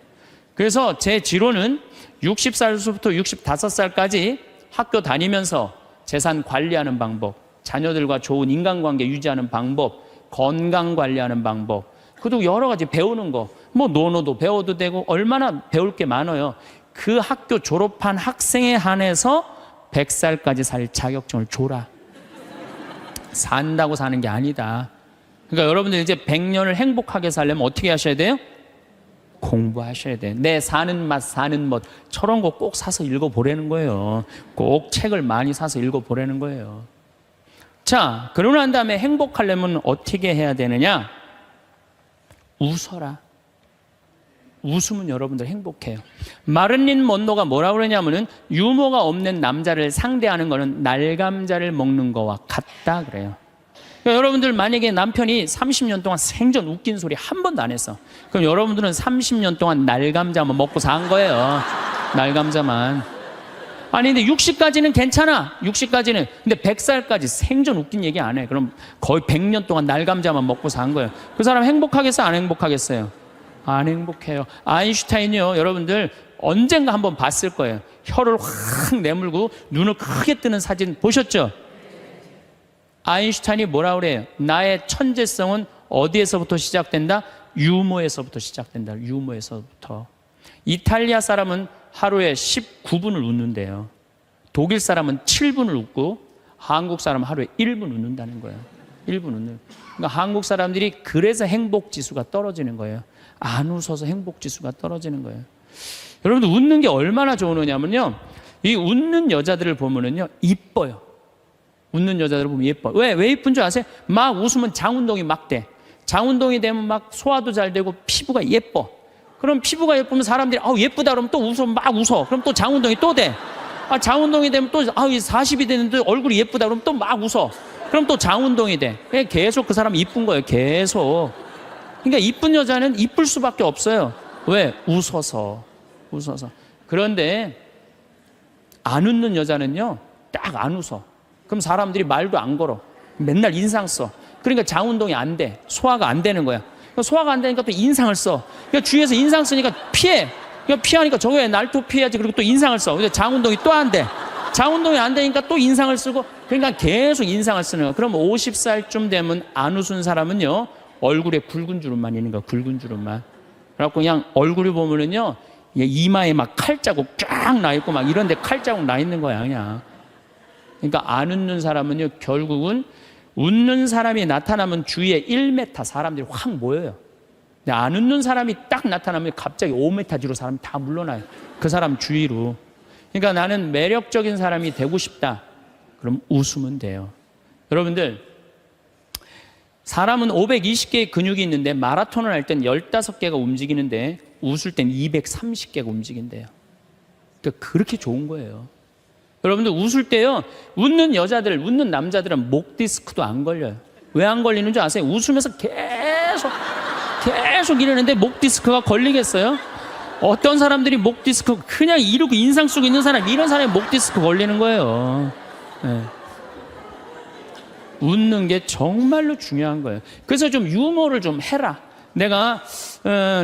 그래서 제 지론은 60살부터 65살까지 학교 다니면서 재산 관리하는 방법, 자녀들과 좋은 인간관계 유지하는 방법, 건강 관리하는 방법, 그리고 여러 가지 배우는 거, 뭐 논어도 배워도 되고 얼마나 배울 게 많아요. 그 학교 졸업한 학생에 한해서 100살까지 살 자격증을 줘라. 산다고 사는 게 아니다. 그러니까 여러분들 이제 100년을 행복하게 살려면 어떻게 하셔야 돼요? 공부하셔야 돼요. 내 사는 맛 사는 멋 저런 거 꼭 사서 읽어보라는 거예요. 꼭 책을 많이 사서 읽어보라는 거예요. 자, 그러고 난 다음에 행복하려면 어떻게 해야 되느냐? 웃어라. 웃으면 여러분들 행복해요. 마를린 먼로가 뭐라고 그러냐면은 유머가 없는 남자를 상대하는 거는 날감자를 먹는 거와 같다 그래요. 그러니까 여러분들 만약에 남편이 30년 동안 생전 웃긴 소리 한 번도 안 했어. 그럼 여러분들은 30년 동안 날감자만 먹고 산 거예요. 날감자만. 아니 근데 60까지는 괜찮아. 60까지는. 근데 100살까지 생전 웃긴 얘기 안 해. 그럼 거의 100년 동안 날감자만 먹고 산 거예요. 그 사람 행복하겠어요? 안 행복하겠어요? 안 행복해요. 아인슈타인이요. 여러분들 언젠가 한번 봤을 거예요. 혀를 확 내물고 눈을 크게 뜨는 사진 보셨죠? 아인슈타인이 뭐라 그래요? 나의 천재성은 어디에서부터 시작된다? 유머에서부터 시작된다. 유머에서부터. 이탈리아 사람은 하루에 19분을 웃는데요. 독일 사람은 7분을 웃고 한국 사람은 하루에 1분 웃는다는 거예요. 1분 웃는. 그러니까 한국 사람들이 그래서 행복 지수가 떨어지는 거예요. 안 웃어서 행복 지수가 떨어지는 거예요. 여러분들 웃는 게 얼마나 좋으냐면요. 이 웃는 여자들을 보면은요, 이뻐요. 웃는 여자들을 보면 예뻐. 왜 이쁜 줄 아세요? 막 웃으면 장운동이 막 돼. 장운동이 되면 막 소화도 잘 되고 피부가 예뻐. 그럼 피부가 예쁘면 사람들이 예쁘다 그러면 또 웃으면 막 웃어. 그럼 또 장운동이 또 돼. 장운동이 되면 또 40이 됐는데 얼굴이 예쁘다 그러면 또 막 웃어. 그럼 또 장운동이 돼. 계속 그 사람이 이쁜 거예요. 계속. 그러니까 이쁜 여자는 이쁠 수밖에 없어요. 왜? 웃어서. 그런데 안 웃는 여자는요, 딱 안 웃어. 그럼 사람들이 말도 안 걸어. 맨날 인상 써. 그러니까 장운동이 안 돼. 소화가 안 되는 거야. 소화가 안 되니까 또 인상을 써. 그러니까 주위에서 인상 쓰니까 피해. 그러니까 피하니까 저거에 날 또 피해야지. 그리고 또 인상을 써. 근데 장운동이 또 안 돼. 장운동이 안 되니까 또 인상을 쓰고. 그러니까 계속 인상을 쓰는 거야. 그럼 50살쯤 되면 안 웃은 사람은요, 얼굴에 굵은 주름만 있는 거야. 굵은 주름만. 그래갖고 그냥 얼굴을 보면은요, 이마에 막 칼자국 쫙 나 있고 막 이런데 칼자국 나 있는 거야 그냥. 그러니까 안 웃는 사람은요, 결국은 웃는 사람이 나타나면 주위에 1m 사람들이 확 모여요. 근데 안 웃는 사람이 딱 나타나면 갑자기 5m 뒤로 사람이 다 물러나요. 그 사람 주위로. 그러니까 나는 매력적인 사람이 되고 싶다. 그럼 웃으면 돼요. 여러분들, 사람은 520개의 근육이 있는데 마라톤을 할 땐 15개가 움직이는데 웃을 땐 230개가 움직인대요. 그러니까 그렇게 좋은 거예요. 여러분들 웃을 때요, 웃는 여자들, 웃는 남자들은 목 디스크도 안 걸려요. 왜 안 걸리는 줄 아세요? 웃으면서 계속 이러는데 목 디스크가 걸리겠어요? 어떤 사람들이 목 디스크 그냥 이러고 인상 쓰고 있는 사람, 이런 사람이 목 디스크 걸리는 거예요. 네. 웃는 게 정말로 중요한 거예요. 그래서 좀 유머를 좀 해라. 내가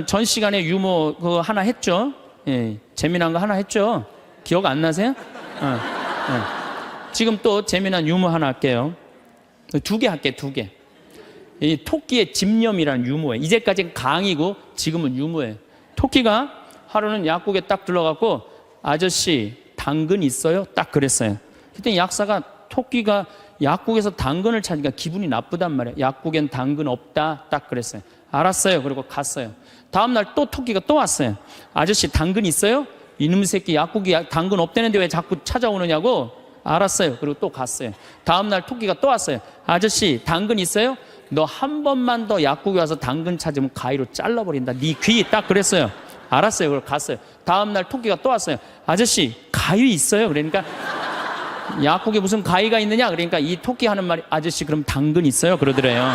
전 시간에 유머 그거 하나 했죠. 예, 재미난 거 하나 했죠. 기억 안 나세요? 지금 또 재미난 유머 하나 할게요. 2개 할게요. 2개. 이 토끼의 집념이라는 유머예요. 이제까지는 강의고 지금은 유머예요. 토끼가 하루는 약국에 딱 들러가고, 아저씨 당근 있어요? 딱 그랬어요. 그때 약사가 토끼가 약국에서 당근을 찾으니까 기분이 나쁘단 말이에요. 약국엔 당근 없다. 딱 그랬어요. 알았어요. 그리고 갔어요. 다음날 또 토끼가 또 왔어요. 아저씨 당근 있어요? 이놈 새끼 약국이 당근 없다는데 왜 자꾸 찾아오느냐고. 알았어요. 그리고 또 갔어요. 다음날 토끼가 또 왔어요. 아저씨 당근 있어요? 너 한 번만 더 약국에 와서 당근 찾으면 가위로 잘라버린다. 네 귀. 딱 그랬어요. 알았어요. 그리고 갔어요. 다음날 토끼가 또 왔어요. 아저씨 가위 있어요? 그러니까 약국에 무슨 가위가 있느냐? 그러니까 이 토끼 하는 말이, 아저씨 그럼 당근 있어요? 그러더래요.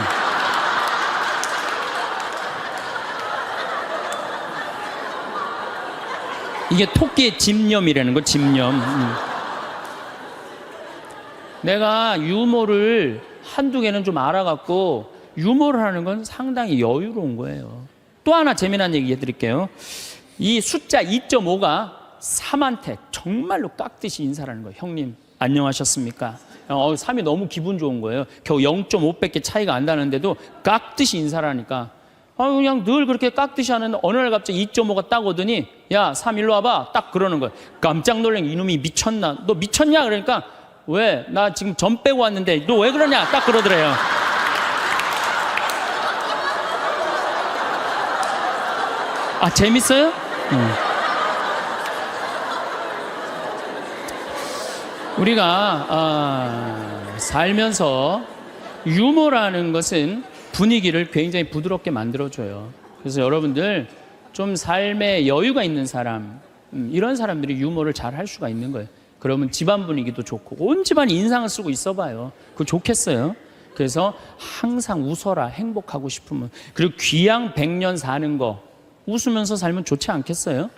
이게 토끼의 집념이라는 거. 집념. 내가 유머를 한두 개는 좀 알아갖고 유머를 하는 건 상당히 여유로운 거예요. 또 하나 재미난 얘기 해드릴게요. 이 숫자 2.5가 3한테 정말로 깍듯이 인사를 하는 거예요. 형님 안녕하셨습니까? 3이 너무 기분 좋은 거예요. 겨우 0.5밖에 차이가 안 나는데도 깍듯이 인사를 하니까, 그냥 늘 그렇게 깍듯이 하는데 어느 날 갑자기 2.5가 딱 오더니, 야 3 일로 와봐. 딱 그러는 거예요. 깜짝 놀란 이놈이 미쳤나? 너 미쳤냐? 그러니까, 왜? 나 지금 점 빼고 왔는데 너 왜 그러냐? 딱 그러더래요. 재밌어요? 우리가 살면서 유머라는 것은 분위기를 굉장히 부드럽게 만들어줘요. 그래서 여러분들 좀 삶에 여유가 있는 사람, 이런 사람들이 유머를 잘 할 수가 있는 거예요. 그러면 집안 분위기도 좋고 온 집안이 인상을 쓰고 있어봐요. 그거 좋겠어요. 그래서 항상 웃어라. 행복하고 싶으면. 그리고 귀양 100년 사는 거 웃으면서 살면 좋지 않겠어요?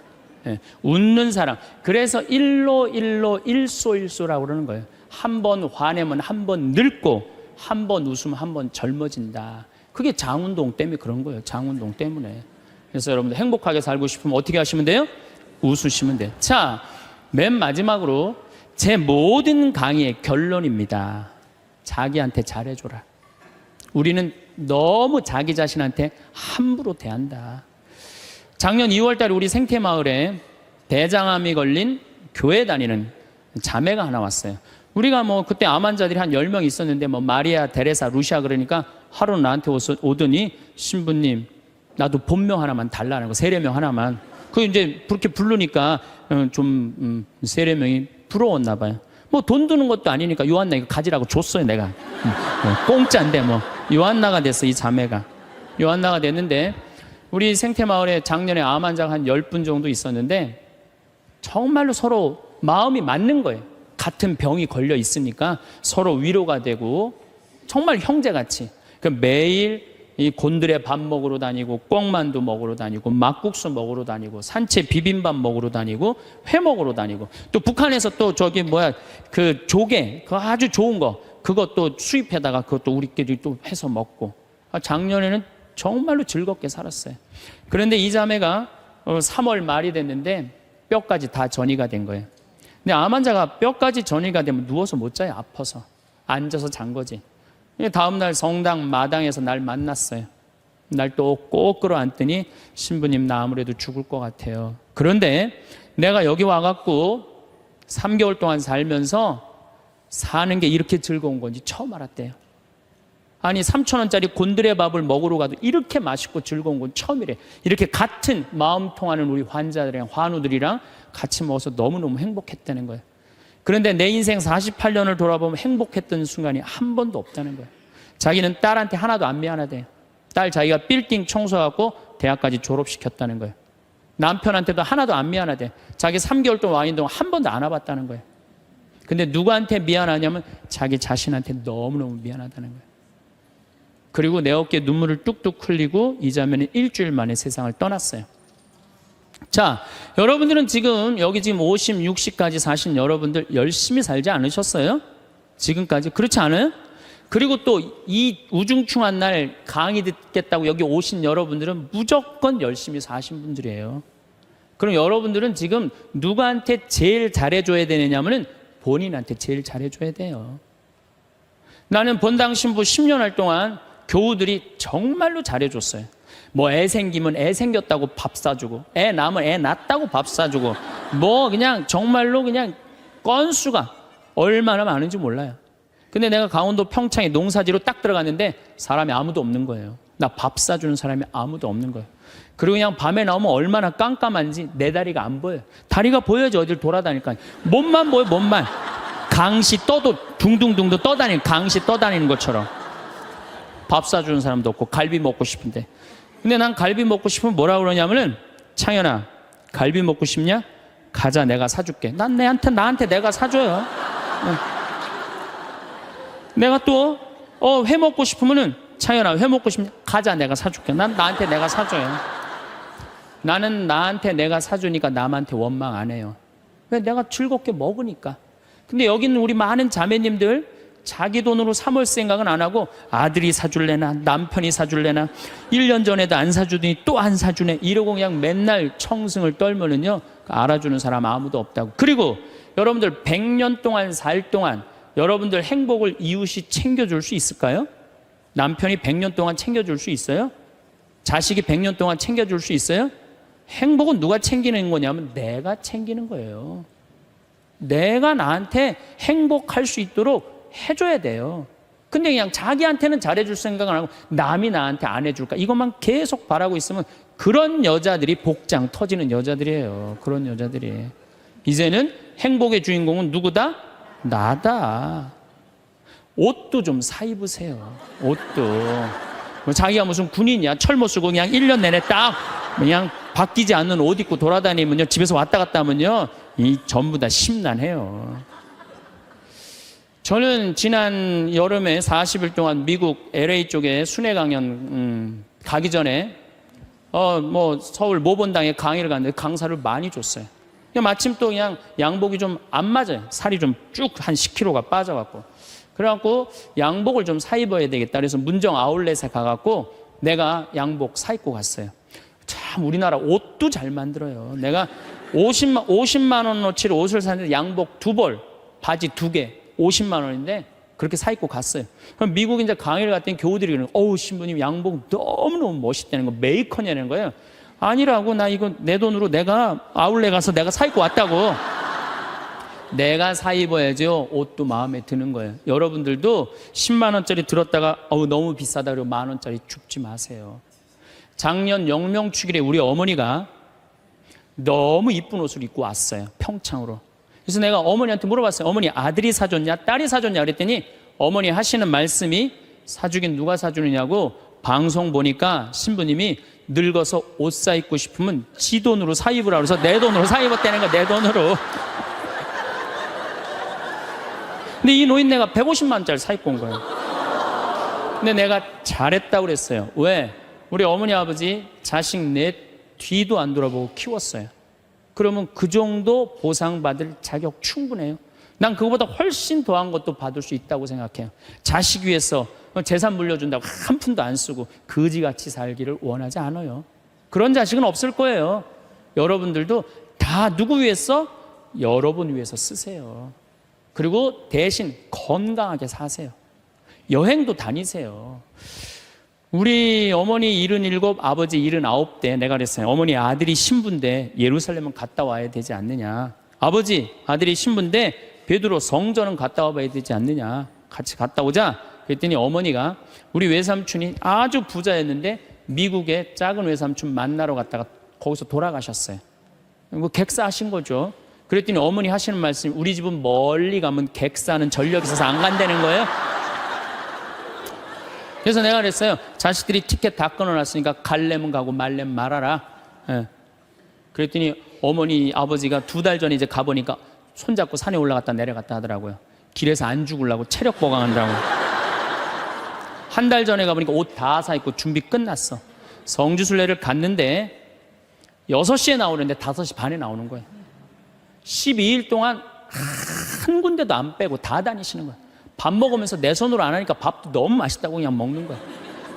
네. 웃는 사람. 그래서 일소라고 그러는 거예요. 한 번 화내면 한 번 늙고, 한 번 웃으면 한 번 젊어진다. 그게 장운동 때문에 그런 거예요. 장운동 때문에. 그래서 여러분들 행복하게 살고 싶으면 어떻게 하시면 돼요? 웃으시면 돼요. 자, 맨 마지막으로 제 모든 강의의 결론입니다. 자기한테 잘해줘라. 우리는 너무 자기 자신한테 함부로 대한다. 작년 2월 달에 우리 생태마을에 대장암이 걸린 교회 다니는 자매가 하나 왔어요. 우리가 그때 암 환자들이 한 10명 있었는데 마리아, 데레사, 루시아 그러니까 하루 나한테 오더니, 신부님 나도 본명 하나만 달라는 거. 세례명 하나만. 그 이제 그렇게 부르니까 좀 세례명이 부러웠나 봐요. 돈 드는 것도 아니니까 요한나 이거 가지라고 줬어요. 내가 공짜인데 요한나가 됐어. 이 자매가 요한나가 됐는데, 우리 생태마을에 작년에 암 환자가 한 10분 정도 있었는데 정말로 서로 마음이 맞는 거예요. 같은 병이 걸려 있으니까 서로 위로가 되고 정말 형제같이. 매일 이 곤드레 밥 먹으러 다니고, 꽁만두 먹으러 다니고, 막국수 먹으러 다니고, 산채 비빔밥 먹으러 다니고, 회 먹으러 다니고, 또 북한에서 또 그 조개, 그거 아주 좋은 거, 그것도 수입해다가 그것도 우리끼리 또 해서 먹고. 작년에는 정말로 즐겁게 살았어요. 그런데 이 자매가 3월 말이 됐는데 뼈까지 다 전이가 된 거예요. 근데 암 환자가 뼈까지 전이가 되면 누워서 못 자요. 아파서. 앉아서 잔 거지. 다음날 성당 마당에서 날 만났어요. 날 또 꼭 끌어안더니 신부님 나 아무래도 죽을 것 같아요. 그런데 내가 여기 와갖고 3개월 동안 살면서 사는 게 이렇게 즐거운 건지 처음 알았대요. 아니 3,000원짜리 곤드레밥을 먹으러 가도 이렇게 맛있고 즐거운 건 처음이래. 이렇게 같은 마음 통하는 우리 환자들이랑 환우들이랑 같이 먹어서 너무너무 행복했다는 거예요. 그런데 내 인생 48년을 돌아보면 행복했던 순간이 한 번도 없다는 거예요. 자기는 딸한테 하나도 안 미안하대요. 딸 자기가 빌딩 청소하고 대학까지 졸업시켰다는 거예요. 남편한테도 하나도 안 미안하대. 자기 3개월 동안 와 있는 동안 한 번도 안 와봤다는 거예요. 근데 누구한테 미안하냐면 자기 자신한테 너무너무 미안하다는 거예요. 그리고 내 어깨에 눈물을 뚝뚝 흘리고 이 자매는 일주일 만에 세상을 떠났어요. 자, 여러분들은 지금 여기 지금 50, 60까지 사신 여러분들 열심히 살지 않으셨어요? 지금까지 그렇지 않아요? 그리고 또 이 우중충한 날 강의 듣겠다고 여기 오신 여러분들은 무조건 열심히 사신 분들이에요. 그럼 여러분들은 지금 누구한테 제일 잘해줘야 되느냐면은 본인한테 제일 잘해줘야 돼요. 나는 본당 신부 10년 할 동안 교우들이 정말로 잘해줬어요. 뭐 애 생기면 애 생겼다고 밥 사주고, 애 낳으면 애 낳았다고 밥 사주고, 뭐 그냥 정말로 그냥 건수가 얼마나 많은지 몰라요. 근데 내가 강원도 평창에 농사지로 딱 들어갔는데 사람이 아무도 없는 거예요. 나 밥 사주는 사람이 아무도 없는 거예요. 그리고 그냥 밤에 나오면 얼마나 깜깜한지 내 다리가 안 보여요. 다리가 보여야지 어딜 돌아다니까. 몸만 보여, 몸만. 강시 떠도 둥둥둥둥 떠다니는, 강시 떠다니는 것처럼. 밥 사주는 사람도 없고 갈비 먹고 싶은데. 근데 난 갈비 먹고 싶으면 뭐라 그러냐면은 창현아 갈비 먹고 싶냐? 가자 내가 사줄게. 난 나한테 내가 사줘요. 내가 또 회 먹고 싶으면은 창현아 회 먹고 싶냐? 가자 내가 사줄게. 난 나한테 내가 사줘요. 나는 나한테 내가 사주니까 남한테 원망 안 해요. 왜? 내가 즐겁게 먹으니까. 근데 여기 있는 우리 많은 자매님들 자기 돈으로 사 먹을 생각은 안 하고 아들이 사줄래나 남편이 사줄래나 1년 전에도 안 사주더니 또 안 사주네 이러고 그냥 맨날 청승을 떨면은요 알아주는 사람 아무도 없다고. 그리고 여러분들 100년 동안 살 동안 여러분들 행복을 이웃이 챙겨줄 수 있을까요? 남편이 100년 동안 챙겨줄 수 있어요? 자식이 100년 동안 챙겨줄 수 있어요? 행복은 누가 챙기는 거냐면 내가 챙기는 거예요. 내가 나한테 행복할 수 있도록 해줘야 돼요. 근데 그냥 자기한테는 잘해줄 생각을 안 하고 남이 나한테 안 해줄까 이것만 계속 바라고 있으면 그런 여자들이 복장 터지는 여자들이에요. 그런 여자들이. 이제는 행복의 주인공은 누구다? 나다. 옷도 좀 사 입으세요. 옷도. 자기가 무슨 군인이야. 철모 쓰고 그냥 1년 내내 딱 그냥 바뀌지 않는 옷 입고 돌아다니면요. 집에서 왔다 갔다 하면요. 이 전부 다 심란해요. 저는 지난 여름에 40일 동안 미국 LA 쪽에 순회 강연 가기 전에 서울 모본당에 강의를 갔는데 강사를 많이 줬어요. 마침 또 그냥 양복이 좀 안 맞아요. 살이 좀 쭉 한 10kg가 빠져갖고. 그래갖고 양복을 좀 사 입어야 되겠다. 그래서 문정 아울렛에 가갖고 내가 양복 사 입고 갔어요. 참 우리나라 옷도 잘 만들어요. 내가 50만 원어치를 옷을 샀는데 양복 2벌, 바지 2개, 50만 원인데 그렇게 사 입고 갔어요. 그럼 미국 이제 강의를 갔더니 교우들이 그러는 거예요. 어우 신부님 양복 너무너무 멋있다는 거, 메이커냐는 거예요. 아니라고. 나 이거 내 돈으로 내가 아울렛 가서 내가 사 입고 왔다고. 내가 사 입어야죠. 옷도 마음에 드는 거예요. 여러분들도 10만 원짜리 들었다가 너무 비싸다 그러고 만 원짜리 줍지 마세요. 작년 영명축일에 우리 어머니가 너무 이쁜 옷을 입고 왔어요. 평창으로. 그래서 내가 어머니한테 물어봤어요. 어머니 아들이 사줬냐 딸이 사줬냐 그랬더니 어머니 하시는 말씀이 사주긴 누가 사주느냐고 방송 보니까 신부님이 늙어서 옷 사 입고 싶으면 지 돈으로 사 입으라 그래서 내 돈으로 사 입었다는 거야. 내 돈으로. 근데 이 노인네가 150만 원짜리 사 입고 온 거예요. 근데 내가 잘했다고 그랬어요. 왜? 우리 어머니 아버지 자식 내 뒤도 안 돌아보고 키웠어요. 그러면 그 정도 보상받을 자격 충분해요. 난 그거보다 훨씬 더한 것도 받을 수 있다고 생각해요. 자식 위해서 재산 물려준다고 한 푼도 안 쓰고 거지같이 살기를 원하지 않아요. 그런 자식은 없을 거예요. 여러분들도 다 누구 위해서? 여러분 위해서 쓰세요. 그리고 대신 건강하게 사세요. 여행도 다니세요. 우리 어머니 77, 아버지 79 때 내가 그랬어요. 어머니 아들이 신부인데 예루살렘은 갔다 와야 되지 않느냐. 아버지 아들이 신부인데 베드로 성전은 갔다 와봐야 되지 않느냐. 같이 갔다 오자. 그랬더니 어머니가 우리 외삼촌이 아주 부자였는데 미국에 작은 외삼촌 만나러 갔다가 거기서 돌아가셨어요. 뭐 객사하신 거죠. 그랬더니 어머니 하시는 말씀이 우리 집은 멀리 가면 객사는 전력이 있어서 안 간다는 거예요. 그래서 내가 그랬어요. 자식들이 티켓 다 끊어놨으니까 갈래면 가고 말래면 말아라. 예. 그랬더니 어머니 아버지가 2달 전에 이제 가보니까 손잡고 산에 올라갔다 내려갔다 하더라고요. 길에서 안 죽으려고 체력 보강한다고. 한 달 전에 가보니까 옷 다 사입고 준비 끝났어. 성지순례를 갔는데 6시에 나오는데 5시 반에 나오는 거예요. 12일 동안 한 군데도 안 빼고 다 다니시는 거예요. 밥 먹으면서 내 손으로 안 하니까 밥도 너무 맛있다고 그냥 먹는 거예요.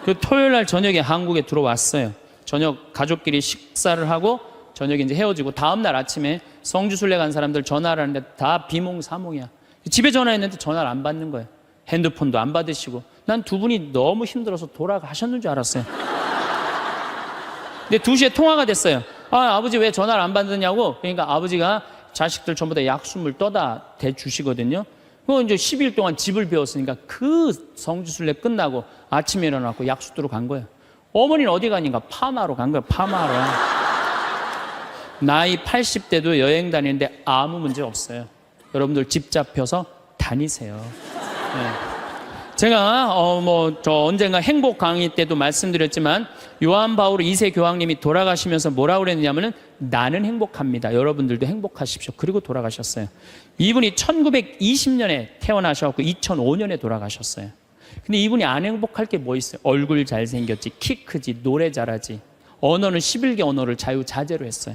그리고 토요일 날 저녁에 한국에 들어왔어요. 저녁 가족끼리 식사를 하고 저녁에 이제 헤어지고 다음 날 아침에 성지순례 간 사람들 전화를 하는데 다 비몽사몽이야. 집에 전화했는데 전화를 안 받는 거예요. 핸드폰도 안 받으시고. 난 두 분이 너무 힘들어서 돌아가셨는 줄 알았어요. 근데 2시에 통화가 됐어요. 아버지 왜 전화를 안 받느냐고. 그러니까 아버지가 자식들 전부 다 약수물 떠다 대주시거든요. 그 이제 10일 동안 집을 배웠으니까 그 성지순례 끝나고 아침에 일어나고 약수도로 간 거예요. 어머니는 어디 가니까 파마로 간 거예요. 파마로. 나이 80대도 여행 다니는데 아무 문제 없어요. 여러분들 집 잡혀서 다니세요. 네. 제가 저 언젠가 행복 강의 때도 말씀드렸지만 요한 바울 2세 교황님이 돌아가시면서 뭐라고 그랬냐면은 나는 행복합니다. 여러분들도 행복하십시오. 그리고 돌아가셨어요. 이분이 1920년에 태어나셔서 2005년에 돌아가셨어요. 근데 이분이 안 행복할 게 뭐 있어요? 얼굴 잘생겼지, 키 크지, 노래 잘하지, 언어는 11개 언어를 자유자재로 했어요.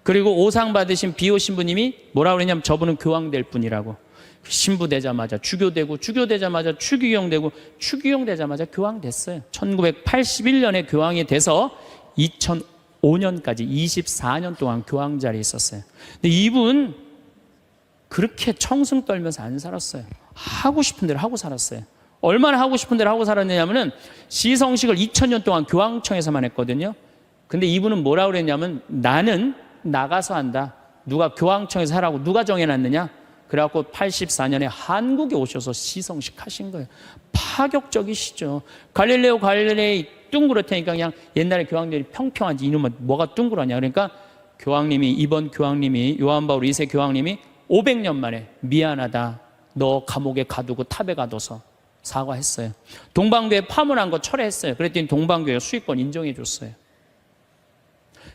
그리고 오상 받으신 비오 신부님이 뭐라고 그랬냐면 저분은 교황 될 분이라고. 신부 되자마자 주교되고, 주교되자마자 추기경 되고, 추기경 되자마자 교황 됐어요. 1981년에 교황이 돼서 2005년까지 24년 동안 교황 자리에 있었어요. 근데 이분 그렇게 청승 떨면서 안 살았어요. 하고 싶은 대로 하고 살았어요. 얼마나 하고 싶은 대로 하고 살았냐면은 시성식을 2000년 동안 교황청에서만 했거든요. 근데 이분은 뭐라고 그랬냐면 나는 나가서 한다. 누가 교황청에서 하라고 누가 정해놨느냐? 그래갖고 84년에 한국에 오셔서 시성식 하신 거예요. 파격적이시죠. 갈릴레오 갈릴레이 둥그렇다니까 그냥 옛날에 교황들이 평평하지 이놈은 뭐가 둥그러냐. 그러니까 이번 교황님이 요한 바울 2세 교황님이 500년 만에 미안하다. 너 감옥에 가두고 탑에 가둬서 사과했어요. 동방교회 파문한 거 철회했어요. 그랬더니 동방교회 수익권 인정해 줬어요.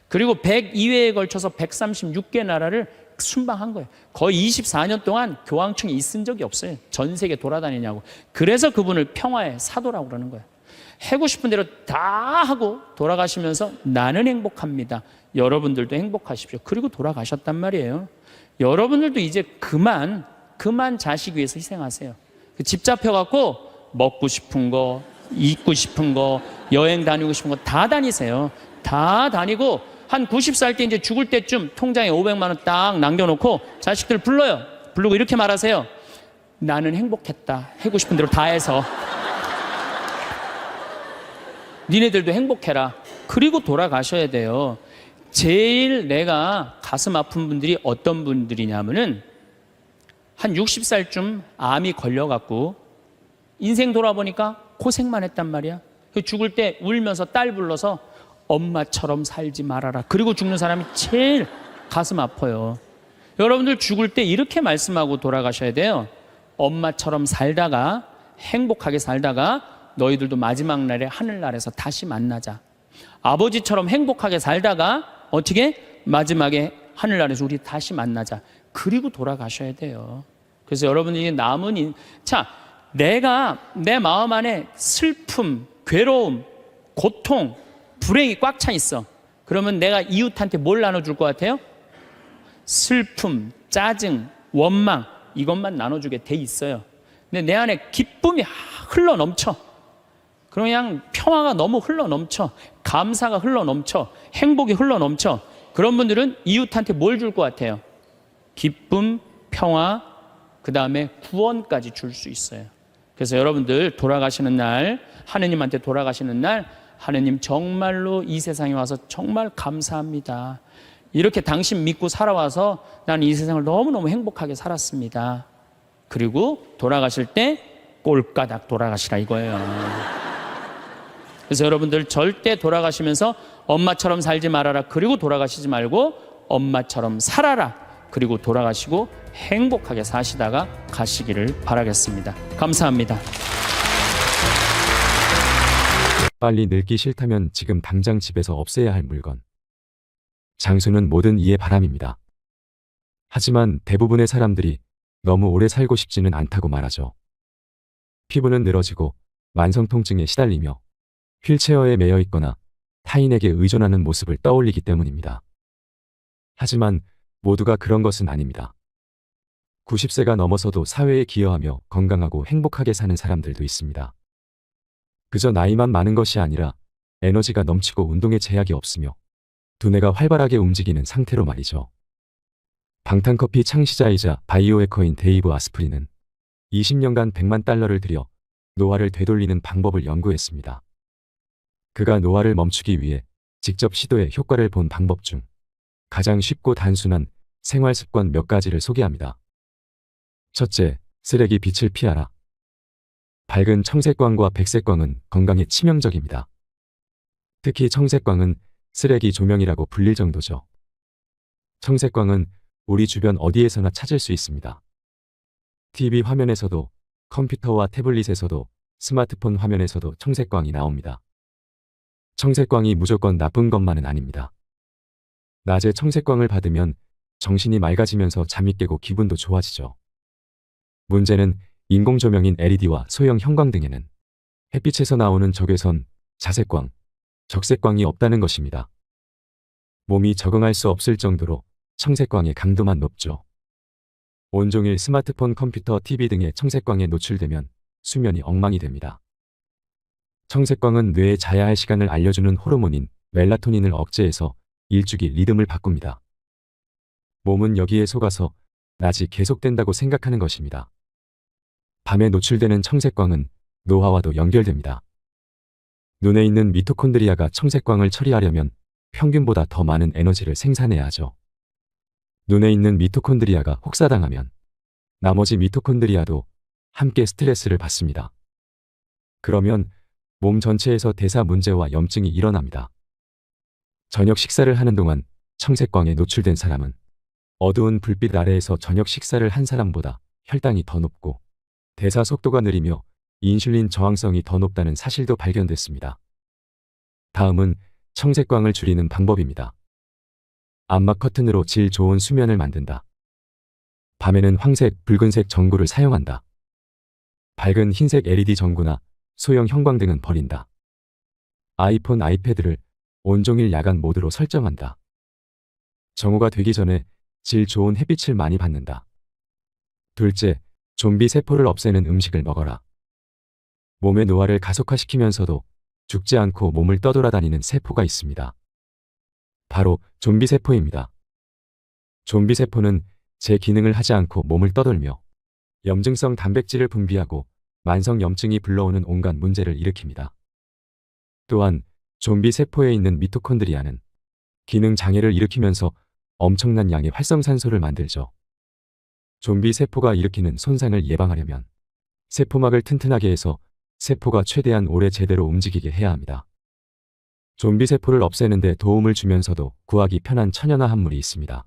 그리고 102회에 걸쳐서 136개 나라를 순방한 거예요. 거의 24년 동안 교황청에 있은 적이 없어요. 전 세계 돌아다니냐고. 그래서 그분을 평화의 사도라고 그러는 거예요. 하고 싶은 대로 다 하고 돌아가시면서 나는 행복합니다. 여러분들도 행복하십시오. 그리고 돌아가셨단 말이에요. 여러분들도 이제 그만 자식 위해서 희생하세요. 집 잡혀갖고 먹고 싶은 거, 입고 싶은 거, 여행 다니고 싶은 거 다 다니세요. 다 다니고 한 90살 때 이제 죽을 때쯤 통장에 500만 원 딱 남겨놓고 자식들 불러요. 부르고 이렇게 말하세요. 나는 행복했다. 하고 싶은 대로 다 해서. 니네들도 행복해라. 그리고 돌아가셔야 돼요. 제일 내가 가슴 아픈 분들이 어떤 분들이냐면은 한 60살쯤 암이 걸려갖고 인생 돌아보니까 고생만 했단 말이야. 죽을 때 울면서 딸 불러서 엄마처럼 살지 말아라. 그리고 죽는 사람이 제일 가슴 아파요. 여러분들 죽을 때 이렇게 말씀하고 돌아가셔야 돼요. 엄마처럼 살다가 행복하게 살다가 너희들도 마지막 날에 하늘나라에서 다시 만나자. 아버지처럼 행복하게 살다가 어떻게? 마지막에 하늘나라에서 우리 다시 만나자. 그리고 돌아가셔야 돼요. 그래서 여러분들이 내가 내 마음 안에 슬픔, 괴로움, 고통, 불행이 꽉 차 있어. 그러면 내가 이웃한테 뭘 나눠줄 것 같아요? 슬픔, 짜증, 원망 이것만 나눠주게 돼 있어요. 근데 내 안에 기쁨이 흘러 넘쳐. 그냥 평화가 너무 흘러 넘쳐. 감사가 흘러 넘쳐. 행복이 흘러 넘쳐. 그런 분들은 이웃한테 뭘 줄 것 같아요? 기쁨, 평화, 그 다음에 구원까지 줄 수 있어요. 그래서 여러분들 돌아가시는 날, 하느님한테 돌아가시는 날, 하느님 정말로 이 세상에 와서 정말 감사합니다. 이렇게 당신 믿고 살아와서 나는 이 세상을 너무너무 행복하게 살았습니다. 그리고 돌아가실 때 꼴까닥 돌아가시라 이거예요. 그래서 여러분들 절대 돌아가시면서 엄마처럼 살지 말아라. 그리고 돌아가시지 말고 엄마처럼 살아라. 그리고 돌아가시고 행복하게 사시다가 가시기를 바라겠습니다. 감사합니다. 빨리 늙기 싫다면 지금 당장 집에서 없애야 할 물건. 장수는 모든 이의 바람입니다. 하지만 대부분의 사람들이 너무 오래 살고 싶지는 않다고 말하죠. 피부는 늘어지고 만성 통증에 시달리며 휠체어에 매여 있거나 타인에게 의존하는 모습을 떠올리기 때문입니다. 하지만 모두가 그런 것은 아닙니다. 90세가 넘어서도 사회에 기여하며 건강하고 행복하게 사는 사람들도 있습니다. 그저 나이만 많은 것이 아니라 에너지가 넘치고 운동에 제약이 없으며 두뇌가 활발하게 움직이는 상태로 말이죠. 방탄커피 창시자이자 바이오 해커인 데이브 아스프린은 20년간 100만 달러를 들여 노화를 되돌리는 방법을 연구했습니다. 그가 노화를 멈추기 위해 직접 시도해 효과를 본 방법 중 가장 쉽고 단순한 생활 습관 몇 가지를 소개합니다. 첫째, 쓰레기 빛을 피하라. 밝은 청색광과 백색광은 건강에 치명적입니다. 특히 청색광은 쓰레기 조명이라고 불릴 정도죠. 청색광은 우리 주변 어디에서나 찾을 수 있습니다. TV 화면에서도, 컴퓨터와 태블릿에서도, 스마트폰 화면에서도 청색광이 나옵니다. 청색광이 무조건 나쁜 것만은 아닙니다. 낮에 청색광을 받으면 정신이 맑아지면서 잠이 깨고 기분도 좋아지죠. 문제는 인공조명인 LED와 소형 형광 등에는 햇빛에서 나오는 적외선, 자색광, 적색광이 없다는 것입니다. 몸이 적응할 수 없을 정도로 청색광의 강도만 높죠. 온종일 스마트폰, 컴퓨터, TV 등의 청색광에 노출되면 수면이 엉망이 됩니다. 청색광은 뇌에 자야 할 시간을 알려주는 호르몬인 멜라토닌을 억제해서 일주기 리듬을 바꿉니다. 몸은 여기에 속아서 낮이 계속된다고 생각하는 것입니다. 밤에 노출되는 청색광은 노화와도 연결됩니다. 눈에 있는 미토콘드리아가 청색광을 처리하려면 평균보다 더 많은 에너지를 생산해야 하죠. 눈에 있는 미토콘드리아가 혹사당하면 나머지 미토콘드리아도 함께 스트레스를 받습니다. 그러면 몸 전체에서 대사 문제와 염증이 일어납니다. 저녁 식사를 하는 동안 청색광에 노출된 사람은 어두운 불빛 아래에서 저녁 식사를 한 사람보다 혈당이 더 높고 대사 속도가 느리며 인슐린 저항성이 더 높다는 사실도 발견됐습니다. 다음은 청색광을 줄이는 방법입니다. 암막 커튼으로 질 좋은 수면을 만든다. 밤에는 황색, 붉은색 전구를 사용한다. 밝은 흰색 LED 전구나 소형 형광 등은 버린다. 아이폰, 아이패드를 온종일 야간 모드로 설정한다. 정오가 되기 전에 질 좋은 햇빛을 많이 받는다. 둘째, 좀비 세포를 없애는 음식을 먹어라. 몸의 노화를 가속화시키면서도 죽지 않고 몸을 떠돌아다니는 세포가 있습니다. 바로 좀비 세포입니다. 좀비 세포는 제 기능을 하지 않고 몸을 떠돌며 염증성 단백질을 분비하고 만성 염증이 불러오는 온갖 문제를 일으킵니다. 또한 좀비 세포에 있는 미토콘드리아는 기능 장애를 일으키면서 엄청난 양의 활성산소를 만들죠. 좀비 세포가 일으키는 손상을 예방하려면 세포막을 튼튼하게 해서 세포가 최대한 오래 제대로 움직이게 해야 합니다. 좀비 세포를 없애는 데 도움을 주면서도 구하기 편한 천연화 합물이 있습니다.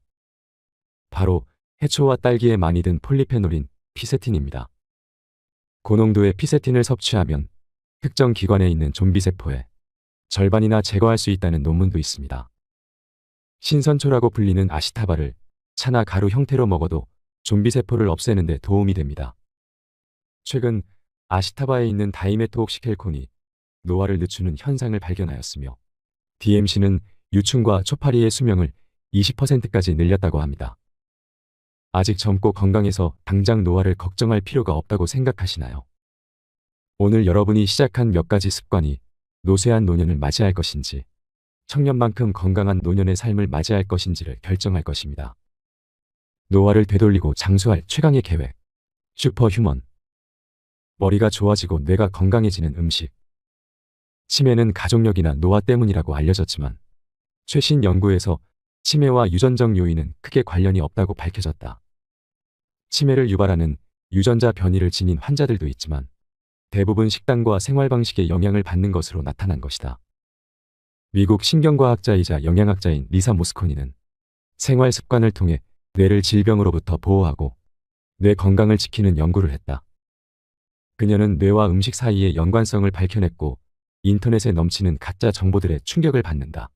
바로 해초와 딸기에 많이 든 폴리페놀인 피세틴입니다. 고농도의 피세틴을 섭취하면 특정 기관에 있는 좀비 세포의 절반이나 제거할 수 있다는 논문도 있습니다. 신선초라고 불리는 아시타바를 차나 가루 형태로 먹어도 좀비 세포를 없애는 데 도움이 됩니다. 최근 아시타바에 있는 다이메토옥시켈콘이 노화를 늦추는 현상을 발견하였으며 DMC는 유충과 초파리의 수명을 20%까지 늘렸다고 합니다. 아직 젊고 건강해서 당장 노화를 걱정할 필요가 없다고 생각하시나요? 오늘 여러분이 시작한 몇 가지 습관이 노쇠한 노년을 맞이할 것인지 청년만큼 건강한 노년의 삶을 맞이할 것인지를 결정할 것입니다. 노화를 되돌리고 장수할 최강의 계획, 슈퍼휴먼. 머리가 좋아지고 뇌가 건강해지는 음식. 치매는 가족력이나 노화 때문이라고 알려졌지만 최신 연구에서 치매와 유전적 요인은 크게 관련이 없다고 밝혀졌다. 치매를 유발하는 유전자 변이를 지닌 환자들도 있지만 대부분 식단과 생활 방식의 영향을 받는 것으로 나타난 것이다. 미국 신경과학자이자 영양학자인 리사 모스코니는 생활 습관을 통해 뇌를 질병으로부터 보호하고 뇌 건강을 지키는 연구를 했다. 그녀는 뇌와 음식 사이의 연관성을 밝혀냈고 인터넷에 넘치는 가짜 정보들에 충격을 받는다.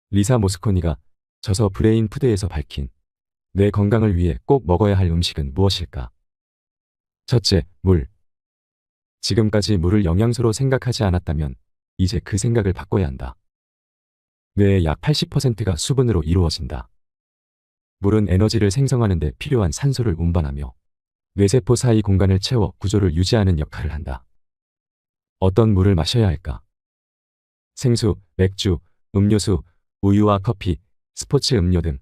리사 모스코니가 저서 브레인 푸드에서 밝힌 뇌 건강을 위해 꼭 먹어야 할 음식은 무엇일까? 첫째, 물. 지금까지 물을 영양소로 생각하지 않았다면 이제 그 생각을 바꿔야 한다. 뇌의 약 80%가 수분으로 이루어진다. 물은 에너지를 생성하는 데 필요한 산소를 운반하며 뇌세포 사이 공간을 채워 구조를 유지하는 역할을 한다. 어떤 물을 마셔야 할까? 생수, 맥주, 음료수, 우유와 커피, 스포츠 음료 등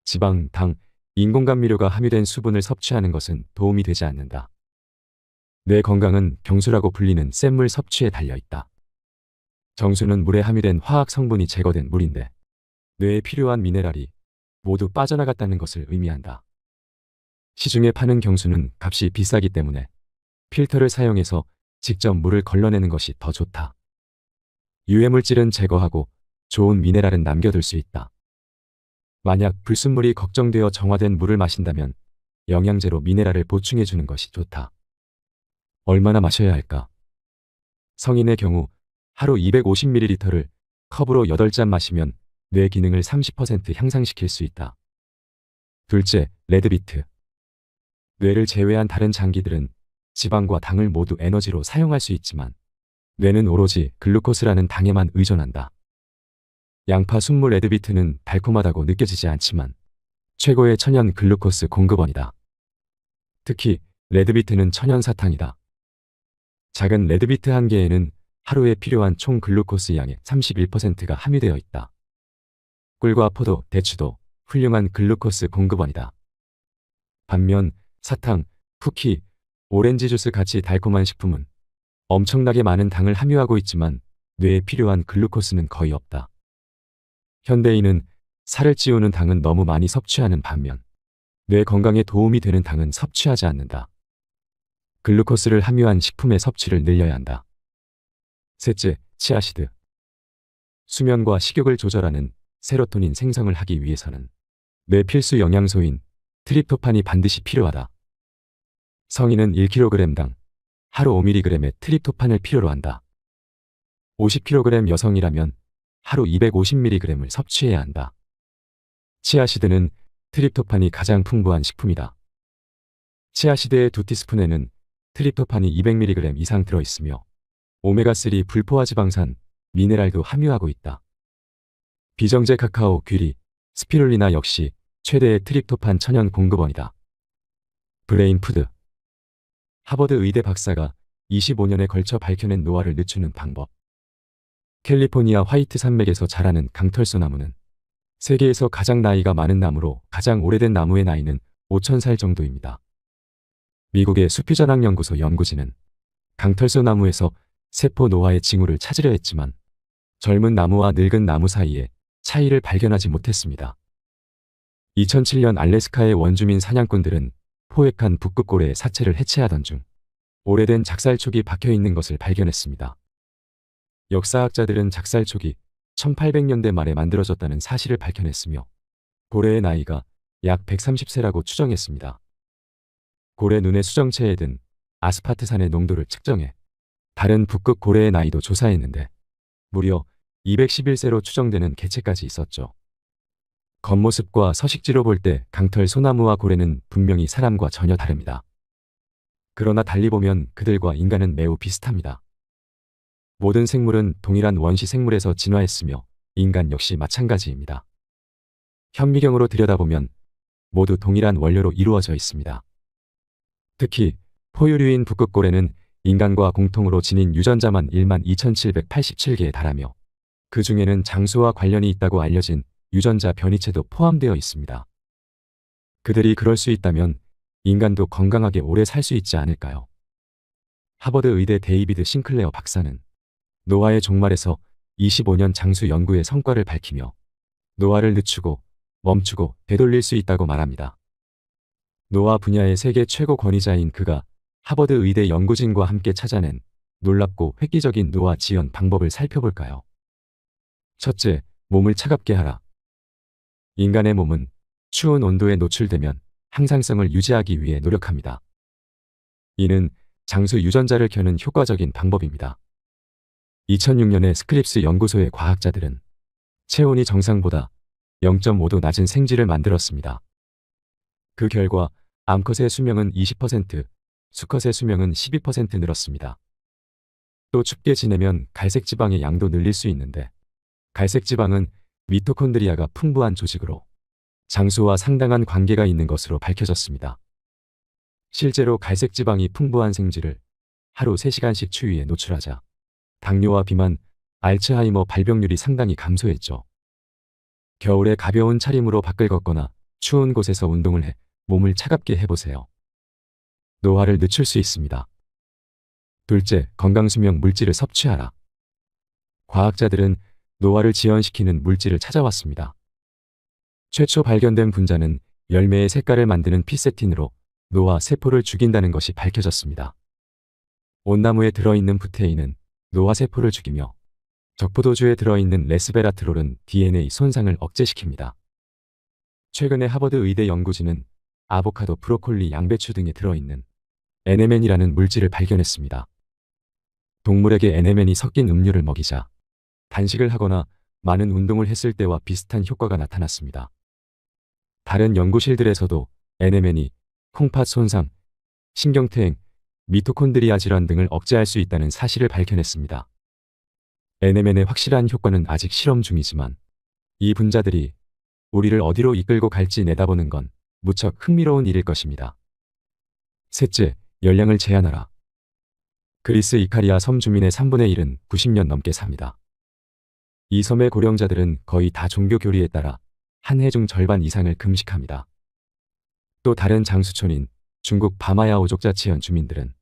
지방, 당, 인공감미료가 함유된 수분을 섭취하는 것은 도움이 되지 않는다. 뇌 건강은 경수라고 불리는 센물 섭취에 달려 있다. 정수는 물에 함유된 화학 성분이 제거된 물인데 뇌에 필요한 미네랄이 모두 빠져나갔다는 것을 의미한다. 시중에 파는 경수는 값이 비싸기 때문에 필터를 사용해서 직접 물을 걸러내는 것이 더 좋다. 유해물질은 제거하고 좋은 미네랄은 남겨둘 수 있다. 만약 불순물이 걱정되어 정화된 물을 마신다면 영양제로 미네랄을 보충해 주는 것이 좋다. 얼마나 마셔야 할까? 성인의 경우 하루 250ml를 컵으로 8잔 마시면 뇌 기능을 30% 향상시킬 수 있다. 둘째, 레드비트. 뇌를 제외한 다른 장기들은 지방과 당을 모두 에너지로 사용할 수 있지만 뇌는 오로지 글루코스라는 당에만 의존한다. 양파 순물 레드비트는 달콤하다고 느껴지지 않지만 최고의 천연 글루코스 공급원이다. 특히 레드비트는 천연 사탕이다. 작은 레드비트 한 개에는 하루에 필요한 총 글루코스 양의 31%가 함유되어 있다. 꿀과 포도, 대추도 훌륭한 글루코스 공급원이다. 반면 사탕, 쿠키, 오렌지 주스 같이 달콤한 식품은 엄청나게 많은 당을 함유하고 있지만 뇌에 필요한 글루코스는 거의 없다. 현대인은 살을 찌우는 당은 너무 많이 섭취하는 반면 뇌 건강에 도움이 되는 당은 섭취하지 않는다. 글루코스를 함유한 식품의 섭취를 늘려야 한다. 셋째, 치아시드. 수면과 식욕을 조절하는 세로토닌 생성을 하기 위해서는 뇌 필수 영양소인 트립토판이 반드시 필요하다. 성인은 1kg당 하루 5mg의 트립토판을 필요로 한다. 50kg 여성이라면 하루 250mg을 섭취해야 한다. 치아시드는 트립토판이 가장 풍부한 식품이다. 치아시드의 2티스푼에는 트립토판이 200mg 이상 들어있으며 오메가3 불포화지방산, 미네랄도 함유하고 있다. 비정제 카카오, 귀리, 스피룰리나 역시 최대의 트립토판 천연 공급원이다. 브레인 푸드. 하버드 의대 박사가 25년에 걸쳐 밝혀낸 노화를 늦추는 방법. 캘리포니아 화이트 산맥에서 자라는 강털소 나무는 세계에서 가장 나이가 많은 나무로 가장 오래된 나무의 나이는 5,000살 정도입니다. 미국의 숲유전학연구소 연구진은 강털소 나무에서 세포 노화의 징후를 찾으려 했지만 젊은 나무와 늙은 나무 사이에 차이를 발견하지 못했습니다. 2007년 알래스카의 원주민 사냥꾼들은 포획한 북극고래의 사체를 해체하던 중 오래된 작살촉이 박혀있는 것을 발견했습니다. 역사학자들은 작살촉이 1800년대 말에 만들어졌다는 사실을 밝혀냈으며 고래의 나이가 약 130세라고 추정했습니다. 고래 눈의 수정체에 든 아스파트산의 농도를 측정해 다른 북극 고래의 나이도 조사했는데 무려 211세로 추정되는 개체까지 있었죠. 겉모습과 서식지로 볼 때 강털 소나무와 고래는 분명히 사람과 전혀 다릅니다. 그러나 달리 보면 그들과 인간은 매우 비슷합니다. 모든 생물은 동일한 원시 생물에서 진화했으며 인간 역시 마찬가지입니다. 현미경으로 들여다보면 모두 동일한 원료로 이루어져 있습니다. 특히 포유류인 북극고래는 인간과 공통으로 지닌 유전자만 12,787개에 달하며 그 중에는 장수와 관련이 있다고 알려진 유전자 변이체도 포함되어 있습니다. 그들이 그럴 수 있다면 인간도 건강하게 오래 살 수 있지 않을까요? 하버드 의대 데이비드 싱클레어 박사는 노화의 종말에서 25년 장수 연구의 성과를 밝히며 노화를 늦추고 멈추고 되돌릴 수 있다고 말합니다. 노화 분야의 세계 최고 권위자인 그가 하버드 의대 연구진과 함께 찾아낸 놀랍고 획기적인 노화 지연 방법을 살펴볼까요? 첫째, 몸을 차갑게 하라. 인간의 몸은 추운 온도에 노출되면 항상성을 유지하기 위해 노력합니다. 이는 장수 유전자를 켜는 효과적인 방법입니다. 2006년에 스크립스 연구소의 과학자들은 체온이 정상보다 0.5도 낮은 생쥐를 만들었습니다. 그 결과 암컷의 수명은 20%, 수컷의 수명은 12% 늘었습니다. 또 춥게 지내면 갈색 지방의 양도 늘릴 수 있는데 갈색 지방은 미토콘드리아가 풍부한 조직으로 장수와 상당한 관계가 있는 것으로 밝혀졌습니다. 실제로 갈색 지방이 풍부한 생쥐를 하루 3시간씩 추위에 노출하자 당뇨와 비만, 알츠하이머 발병률이 상당히 감소했죠. 겨울에 가벼운 차림으로 밖을 걷거나 추운 곳에서 운동을 해 몸을 차갑게 해보세요. 노화를 늦출 수 있습니다. 둘째, 건강수명 물질을 섭취하라. 과학자들은 노화를 지연시키는 물질을 찾아왔습니다. 최초 발견된 분자는 열매의 색깔을 만드는 피세틴으로 노화 세포를 죽인다는 것이 밝혀졌습니다. 온나무에 들어있는 부테인은 노화 세포를 죽이며 적포도주에 들어있는 레스베라트롤은 DNA 손상을 억제시킵니다. 최근에 하버드 의대 연구진은 아보카도, 브로콜리, 양배추 등에 들어있는 NMN이라는 물질을 발견했습니다. 동물에게 NMN이 섞인 음료를 먹이자 단식을 하거나 많은 운동을 했을 때와 비슷한 효과가 나타났습니다. 다른 연구실들에서도 NMN이 콩팥 손상, 신경퇴행, 미토콘드리아 질환 등을 억제할 수 있다는 사실을 밝혀냈습니다. NMN의 확실한 효과는 아직 실험 중이지만 이 분자들이 우리를 어디로 이끌고 갈지 내다보는 건 무척 흥미로운 일일 것입니다. 셋째, 연령을 제한하라. 그리스 이카리아 섬 주민의 3분의 1은 90년 넘게 삽니다. 이 섬의 고령자들은 거의 다 종교 교리에 따라 한 해 중 절반 이상을 금식합니다. 또 다른 장수촌인 중국 바마야 오족자치현 주민들은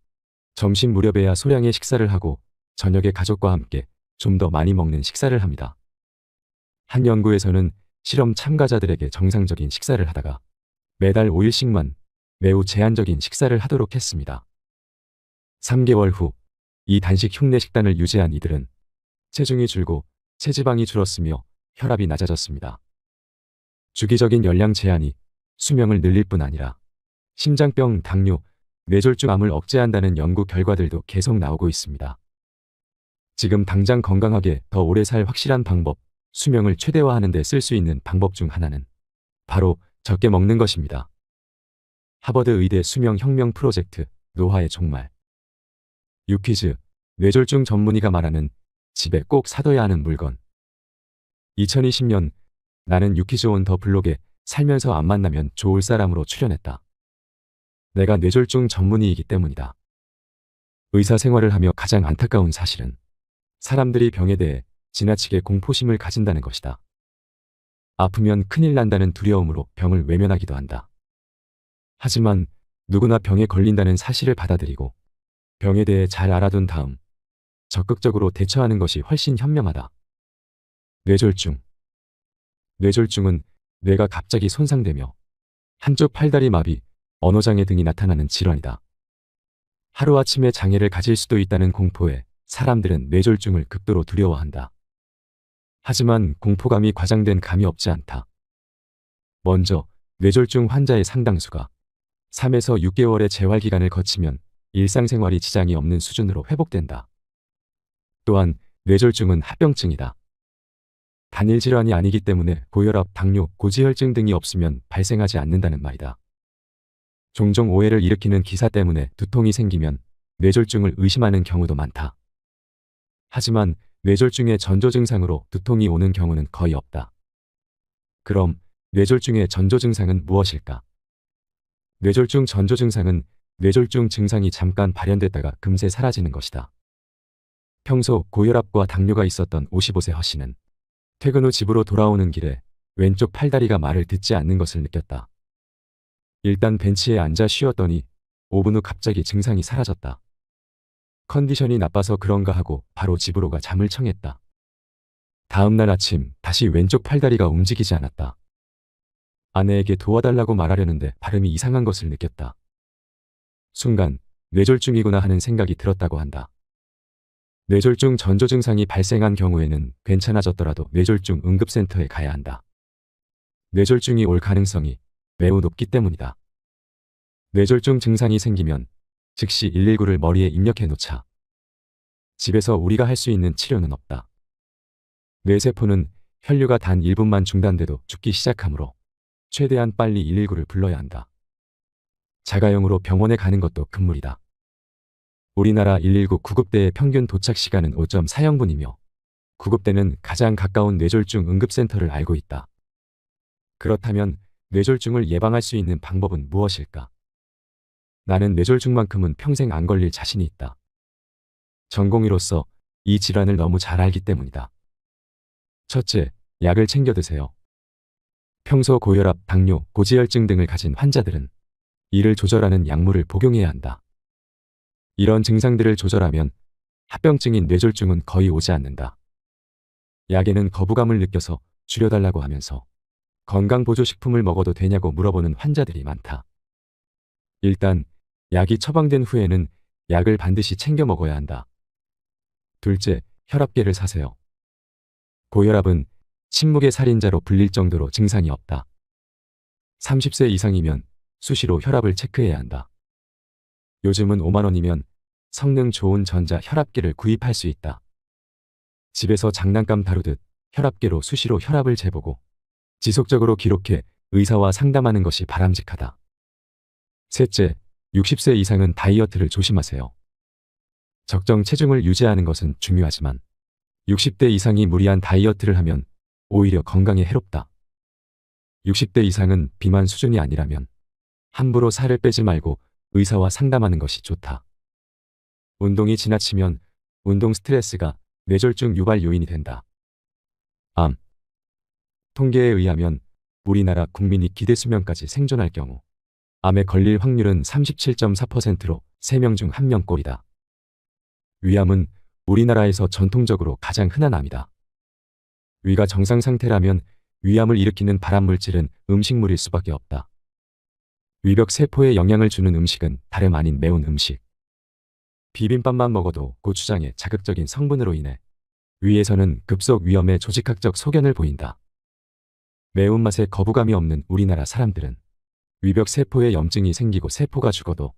점심 무렵에야 소량의 식사를 하고 저녁에 가족과 함께 좀 더 많이 먹는 식사를 합니다. 한 연구에서는 실험 참가자들에게 정상적인 식사를 하다가 매달 5일씩만 매우 제한적인 식사를 하도록 했습니다. 3개월 후 이 단식 흉내 식단을 유지한 이들은 체중이 줄고 체지방이 줄었으며 혈압이 낮아졌습니다. 주기적인 열량 제한이 수명을 늘릴 뿐 아니라 심장병, 당뇨, 뇌졸중암을 억제한다는 연구 결과들도 계속 나오고 있습니다. 지금 당장 건강하게 더 오래 살 확실한 방법, 수명을 최대화하는 데 쓸 수 있는 방법 중 하나는 바로 적게 먹는 것입니다. 하버드 의대 수명 혁명 프로젝트, 노화의 종말. 유퀴즈, 뇌졸중 전문의가 말하는 집에 꼭 사둬야 하는 물건. 2020년 나는 유퀴즈 온 더 블록에 살면서 안 만나면 좋을 사람으로 출연했다. 내가 뇌졸중 전문의이기 때문이다. 의사 생활을 하며 가장 안타까운 사실은 사람들이 병에 대해 지나치게 공포심을 가진다는 것이다. 아프면 큰일 난다는 두려움으로 병을 외면하기도 한다. 하지만 누구나 병에 걸린다는 사실을 받아들이고 병에 대해 잘 알아둔 다음 적극적으로 대처하는 것이 훨씬 현명하다. 뇌졸중. 뇌졸중은 뇌가 갑자기 손상되며 한쪽 팔다리 마비, 언어장애 등이 나타나는 질환이다. 하루아침에 장애를 가질 수도 있다는 공포에 사람들은 뇌졸중을 극도로 두려워한다. 하지만 공포감이 과장된 감이 없지 않다. 먼저 뇌졸중 환자의 상당수가 3에서 6개월의 재활기간을 거치면 일상생활이 지장이 없는 수준으로 회복된다. 또한 뇌졸중은 합병증이다. 단일 질환이 아니기 때문에 고혈압, 당뇨, 고지혈증 등이 없으면 발생하지 않는다는 말이다. 종종 오해를 일으키는 기사 때문에 두통이 생기면 뇌졸중을 의심하는 경우도 많다. 하지만 뇌졸중의 전조 증상으로 두통이 오는 경우는 거의 없다. 그럼 뇌졸중의 전조 증상은 무엇일까? 뇌졸중 전조 증상은 뇌졸중 증상이 잠깐 발현됐다가 금세 사라지는 것이다. 평소 고혈압과 당뇨가 있었던 55세 허 씨는 퇴근 후 집으로 돌아오는 길에 왼쪽 팔다리가 말을 듣지 않는 것을 느꼈다. 일단 벤치에 앉아 쉬었더니 5분 후 갑자기 증상이 사라졌다. 컨디션이 나빠서 그런가 하고 바로 집으로 가 잠을 청했다. 다음 날 아침 다시 왼쪽 팔다리가 움직이지 않았다. 아내에게 도와달라고 말하려는데 발음이 이상한 것을 느꼈다. 순간 뇌졸중이구나 하는 생각이 들었다고 한다. 뇌졸중 전조 증상이 발생한 경우에는 괜찮아졌더라도 뇌졸중 응급센터에 가야 한다. 뇌졸중이 올 가능성이 매우 높기 때문이다. 뇌졸중 증상이 생기면 즉시 119를 머리에 입력해 놓자. 집에서 우리가 할 수 있는 치료는 없다. 뇌세포는 혈류가 단 1분만 중단돼도 죽기 시작하므로 최대한 빨리 119를 불러야 한다. 자가용으로 병원에 가는 것도 금물이다. 우리나라 119 구급대의 평균 도착 시간은 5.4영분이며 구급대는 가장 가까운 뇌졸중 응급센터를 알고 있다. 그렇다면 뇌졸중을 예방할 수 있는 방법은 무엇일까? 나는 뇌졸중만큼은 평생 안 걸릴 자신이 있다. 전공의로서 이 질환을 너무 잘 알기 때문이다. 첫째, 약을 챙겨 드세요. 평소 고혈압, 당뇨, 고지혈증 등을 가진 환자들은 이를 조절하는 약물을 복용해야 한다. 이런 증상들을 조절하면 합병증인 뇌졸중은 거의 오지 않는다. 약에는 거부감을 느껴서 줄여달라고 하면서 건강보조식품을 먹어도 되냐고 물어보는 환자들이 많다. 일단 약이 처방된 후에는 약을 반드시 챙겨 먹어야 한다. 둘째, 혈압계를 사세요. 고혈압은 침묵의 살인자로 불릴 정도로 증상이 없다. 30세 이상이면 수시로 혈압을 체크해야 한다. 요즘은 5만 원이면 성능 좋은 전자 혈압계를 구입할 수 있다. 집에서 장난감 다루듯 혈압계로 수시로 혈압을 재보고 지속적으로 기록해 의사와 상담하는 것이 바람직하다. 셋째, 60세 이상은 다이어트를 조심하세요. 적정 체중을 유지하는 것은 중요하지만 60대 이상이 무리한 다이어트를 하면 오히려 건강에 해롭다. 60대 이상은 비만 수준이 아니라면 함부로 살을 빼지 말고 의사와 상담하는 것이 좋다. 운동이 지나치면 운동 스트레스가 뇌졸중 유발 요인이 된다. 암. 통계에 의하면 우리나라 국민이 기대 수명까지 생존할 경우 암에 걸릴 확률은 37.4%로 3명 중 1명꼴이다. 위암은 우리나라에서 전통적으로 가장 흔한 암이다. 위가 정상 상태라면 위암을 일으키는 발암물질은 음식물일 수밖에 없다. 위벽 세포에 영향을 주는 음식은 다름 아닌 매운 음식. 비빔밥만 먹어도 고추장의 자극적인 성분으로 인해 위에서는 급속 위험의 조직학적 소견을 보인다. 매운맛에 거부감이 없는 우리나라 사람들은 위벽 세포에 염증이 생기고 세포가 죽어도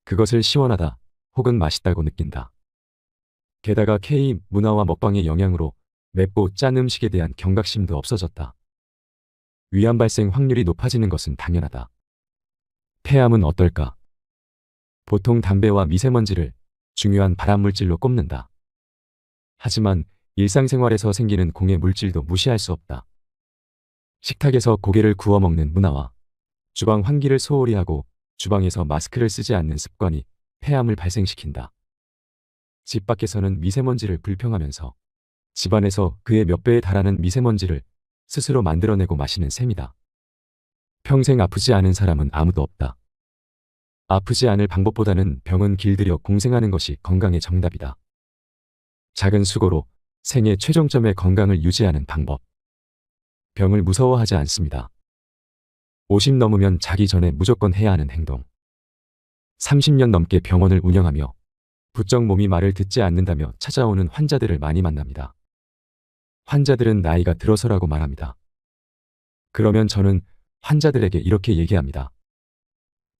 그것을 시원하다 혹은 맛있다고 느낀다. 게다가 K 문화와 먹방의 영향으로 맵고 짠 음식에 대한 경각심도 없어졌다. 위암 발생 확률이 높아지는 것은 당연하다. 폐암은 어떨까? 보통 담배와 미세먼지를 중요한 발암물질로 꼽는다. 하지만 일상생활에서 생기는 공해 물질도 무시할 수 없다. 식탁에서 고개를 구워 먹는 문화와 주방 환기를 소홀히 하고 주방에서 마스크를 쓰지 않는 습관이 폐암을 발생시킨다. 집 밖에서는 미세먼지를 불평하면서 집안에서 그의 몇 배에 달하는 미세먼지를 스스로 만들어내고 마시는 셈이다. 평생 아프지 않은 사람은 아무도 없다. 아프지 않을 방법보다는 병은 길들여 공생하는 것이 건강의 정답이다. 작은 수고로 생애 최종점의 건강을 유지하는 방법. 병을 무서워하지 않습니다. 50 넘으면 자기 전에 무조건 해야 하는 행동. 30년 넘게 병원을 운영하며 부쩍 몸이 말을 듣지 않는다며 찾아오는 환자들을 많이 만납니다. 환자들은 나이가 들어서라고 말합니다. 그러면 저는 환자들에게 이렇게 얘기합니다.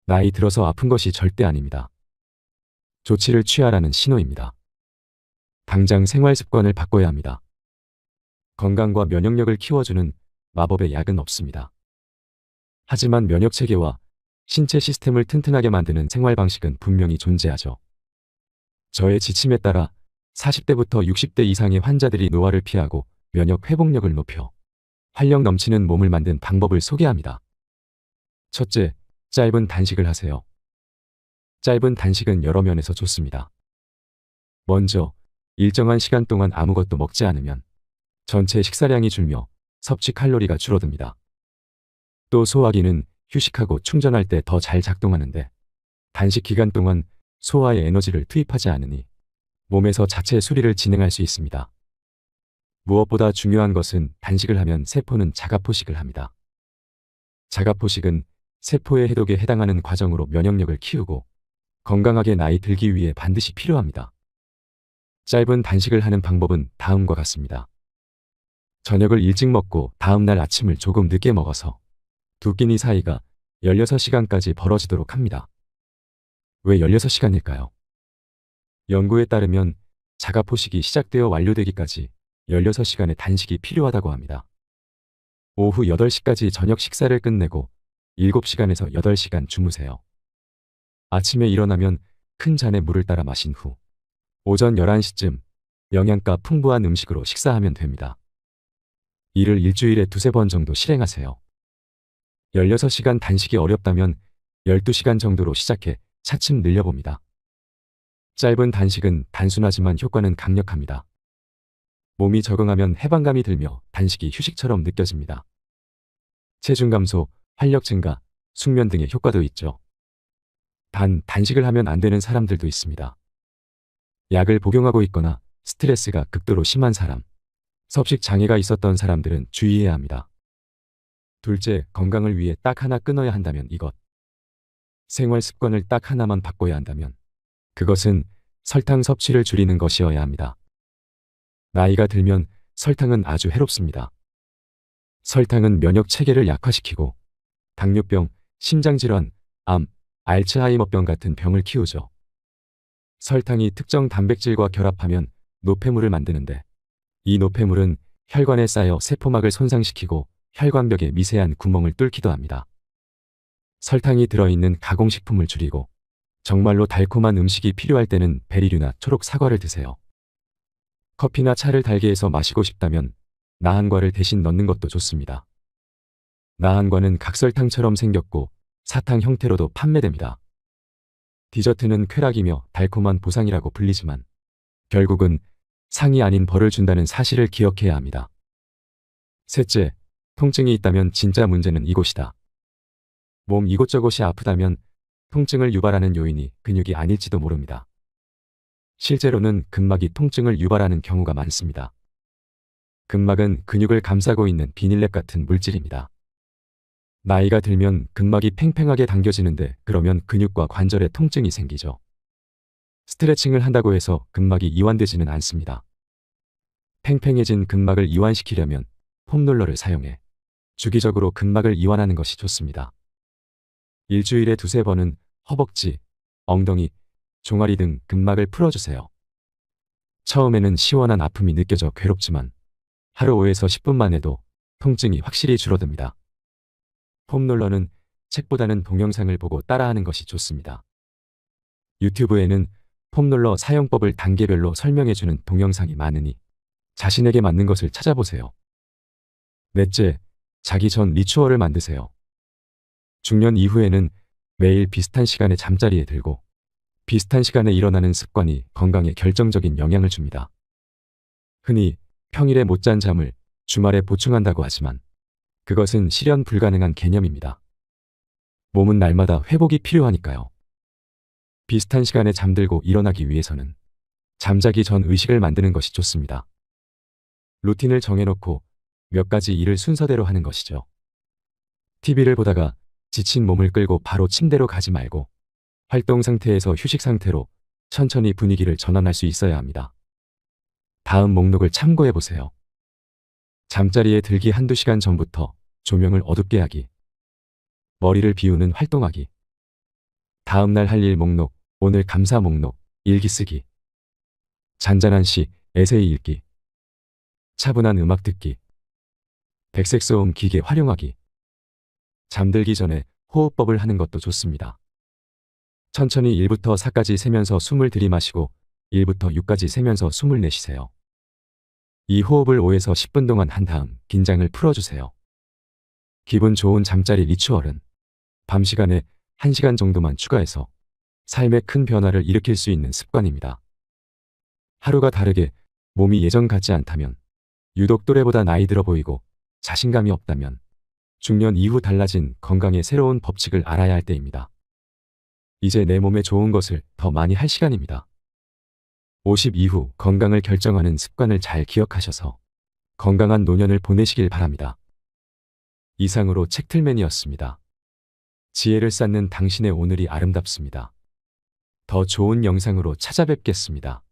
나이 들어서 아픈 것이 절대 아닙니다. 조치를 취하라는 신호입니다. 당장 생활 습관을 바꿔야 합니다. 건강과 면역력을 키워주는 마법의 약은 없습니다. 하지만 면역 체계와 신체 시스템을 튼튼하게 만드는 생활 방식은 분명히 존재하죠. 저의 지침에 따라 40대부터 60대 이상의 환자들이 노화를 피하고 면역 회복력을 높여 활력 넘치는 몸을 만든 방법을 소개합니다. 첫째, 짧은 단식을 하세요. 짧은 단식은 여러 면에서 좋습니다. 먼저, 일정한 시간 동안 아무것도 먹지 않으면 전체 식사량이 줄며 섭취 칼로리가 줄어듭니다. 또 소화기는 휴식하고 충전할 때 더 잘 작동하는데 단식 기간 동안 소화에 에너지를 투입하지 않으니 몸에서 자체 수리를 진행할 수 있습니다. 무엇보다 중요한 것은 단식을 하면 세포는 자가포식을 합니다. 자가포식은 세포의 해독에 해당하는 과정으로 면역력을 키우고 건강하게 나이 들기 위해 반드시 필요합니다. 짧은 단식을 하는 방법은 다음과 같습니다. 저녁을 일찍 먹고 다음날 아침을 조금 늦게 먹어서 두 끼니 사이가 16시간까지 벌어지도록 합니다. 왜 16시간일까요? 연구에 따르면 자가포식이 시작되어 완료되기까지 16시간의 단식이 필요하다고 합니다. 오후 8시까지 저녁 식사를 끝내고 7시간에서 8시간 주무세요. 아침에 일어나면 큰 잔의 물을 따라 마신 후 오전 11시쯤 영양가 풍부한 음식으로 식사하면 됩니다. 이를 일주일에 2~3번 정도 실행하세요. 16시간 단식이 어렵다면 12시간 정도로 시작해 차츰 늘려봅니다. 짧은 단식은 단순하지만 효과는 강력합니다. 몸이 적응하면 해방감이 들며 단식이 휴식처럼 느껴집니다. 체중 감소, 활력 증가, 숙면 등의 효과도 있죠. 단, 단식을 하면 안 되는 사람들도 있습니다. 약을 복용하고 있거나 스트레스가 극도로 심한 사람, 섭식 장애가 있었던 사람들은 주의해야 합니다. 둘째, 건강을 위해 딱 하나 끊어야 한다면 이것. 생활 습관을 딱 하나만 바꿔야 한다면 그것은 설탕 섭취를 줄이는 것이어야 합니다. 나이가 들면 설탕은 아주 해롭습니다. 설탕은 면역 체계를 약화시키고 당뇨병, 심장질환, 암, 알츠하이머병 같은 병을 키우죠. 설탕이 특정 단백질과 결합하면 노폐물을 만드는데 이 노폐물은 혈관에 쌓여 세포막을 손상시키고 혈관벽에 미세한 구멍을 뚫기도 합니다. 설탕이 들어있는 가공식품을 줄이고 정말로 달콤한 음식이 필요할 때는 베리류나 초록 사과를 드세요. 커피나 차를 달게 해서 마시고 싶다면 나한과를 대신 넣는 것도 좋습니다. 나한과는 각설탕처럼 생겼고 사탕 형태로도 판매됩니다. 디저트는 쾌락이며 달콤한 보상이라고 불리지만 결국은 상이 아닌 벌을 준다는 사실을 기억해야 합니다. 셋째, 통증이 있다면 진짜 문제는 이곳이다. 몸 이곳저곳이 아프다면 통증을 유발하는 요인이 근육이 아닐지도 모릅니다. 실제로는 근막이 통증을 유발하는 경우가 많습니다. 근막은 근육을 감싸고 있는 비닐랩 같은 물질입니다. 나이가 들면 근막이 팽팽하게 당겨지는데 그러면 근육과 관절에 통증이 생기죠. 스트레칭을 한다고 해서 근막이 이완되지는 않습니다. 팽팽해진 근막을 이완시키려면 폼롤러를 사용해 주기적으로 근막을 이완하는 것이 좋습니다. 일주일에 2~3번은 허벅지, 엉덩이, 종아리 등 근막을 풀어주세요. 처음에는 시원한 아픔이 느껴져 괴롭지만 하루 5에서 10분만 해도 통증이 확실히 줄어듭니다. 폼롤러는 책보다는 동영상을 보고 따라하는 것이 좋습니다. 유튜브에는 폼롤러 사용법을 단계별로 설명해주는 동영상이 많으니 자신에게 맞는 것을 찾아보세요. 넷째, 자기 전 리추얼을 만드세요. 중년 이후에는 매일 비슷한 시간에 잠자리에 들고 비슷한 시간에 일어나는 습관이 건강에 결정적인 영향을 줍니다. 흔히 평일에 못 잔 잠을 주말에 보충한다고 하지만 그것은 실현 불가능한 개념입니다. 몸은 날마다 회복이 필요하니까요. 비슷한 시간에 잠들고 일어나기 위해서는 잠자기 전 의식을 만드는 것이 좋습니다. 루틴을 정해놓고 몇 가지 일을 순서대로 하는 것이죠. TV를 보다가 지친 몸을 끌고 바로 침대로 가지 말고 활동 상태에서 휴식 상태로 천천히 분위기를 전환할 수 있어야 합니다. 다음 목록을 참고해 보세요. 잠자리에 들기 1~2시간 전부터 조명을 어둡게 하기. 머리를 비우는 활동하기. 다음날 할 일 목록, 오늘 감사 목록, 일기 쓰기. 잔잔한 시, 에세이 읽기. 차분한 음악 듣기. 백색 소음 기계 활용하기. 잠들기 전에 호흡법을 하는 것도 좋습니다. 천천히 1부터 4까지 세면서 숨을 들이마시고 1부터 6까지 세면서 숨을 내쉬세요. 이 호흡을 5에서 10분 동안 한 다음 긴장을 풀어주세요. 기분 좋은 잠자리 리추얼은 밤 시간에 1시간 정도만 추가해서 삶에 큰 변화를 일으킬 수 있는 습관입니다. 하루가 다르게 몸이 예전 같지 않다면, 유독 또래보다 나이 들어 보이고 자신감이 없다면 중년 이후 달라진 건강의 새로운 법칙을 알아야 할 때입니다. 이제 내 몸에 좋은 것을 더 많이 할 시간입니다. 50 이후 건강을 결정하는 습관을 잘 기억하셔서 건강한 노년을 보내시길 바랍니다. 이상으로 책틀맨이었습니다. 지혜를 쌓는 당신의 오늘이 아름답습니다. 더 좋은 영상으로 찾아뵙겠습니다.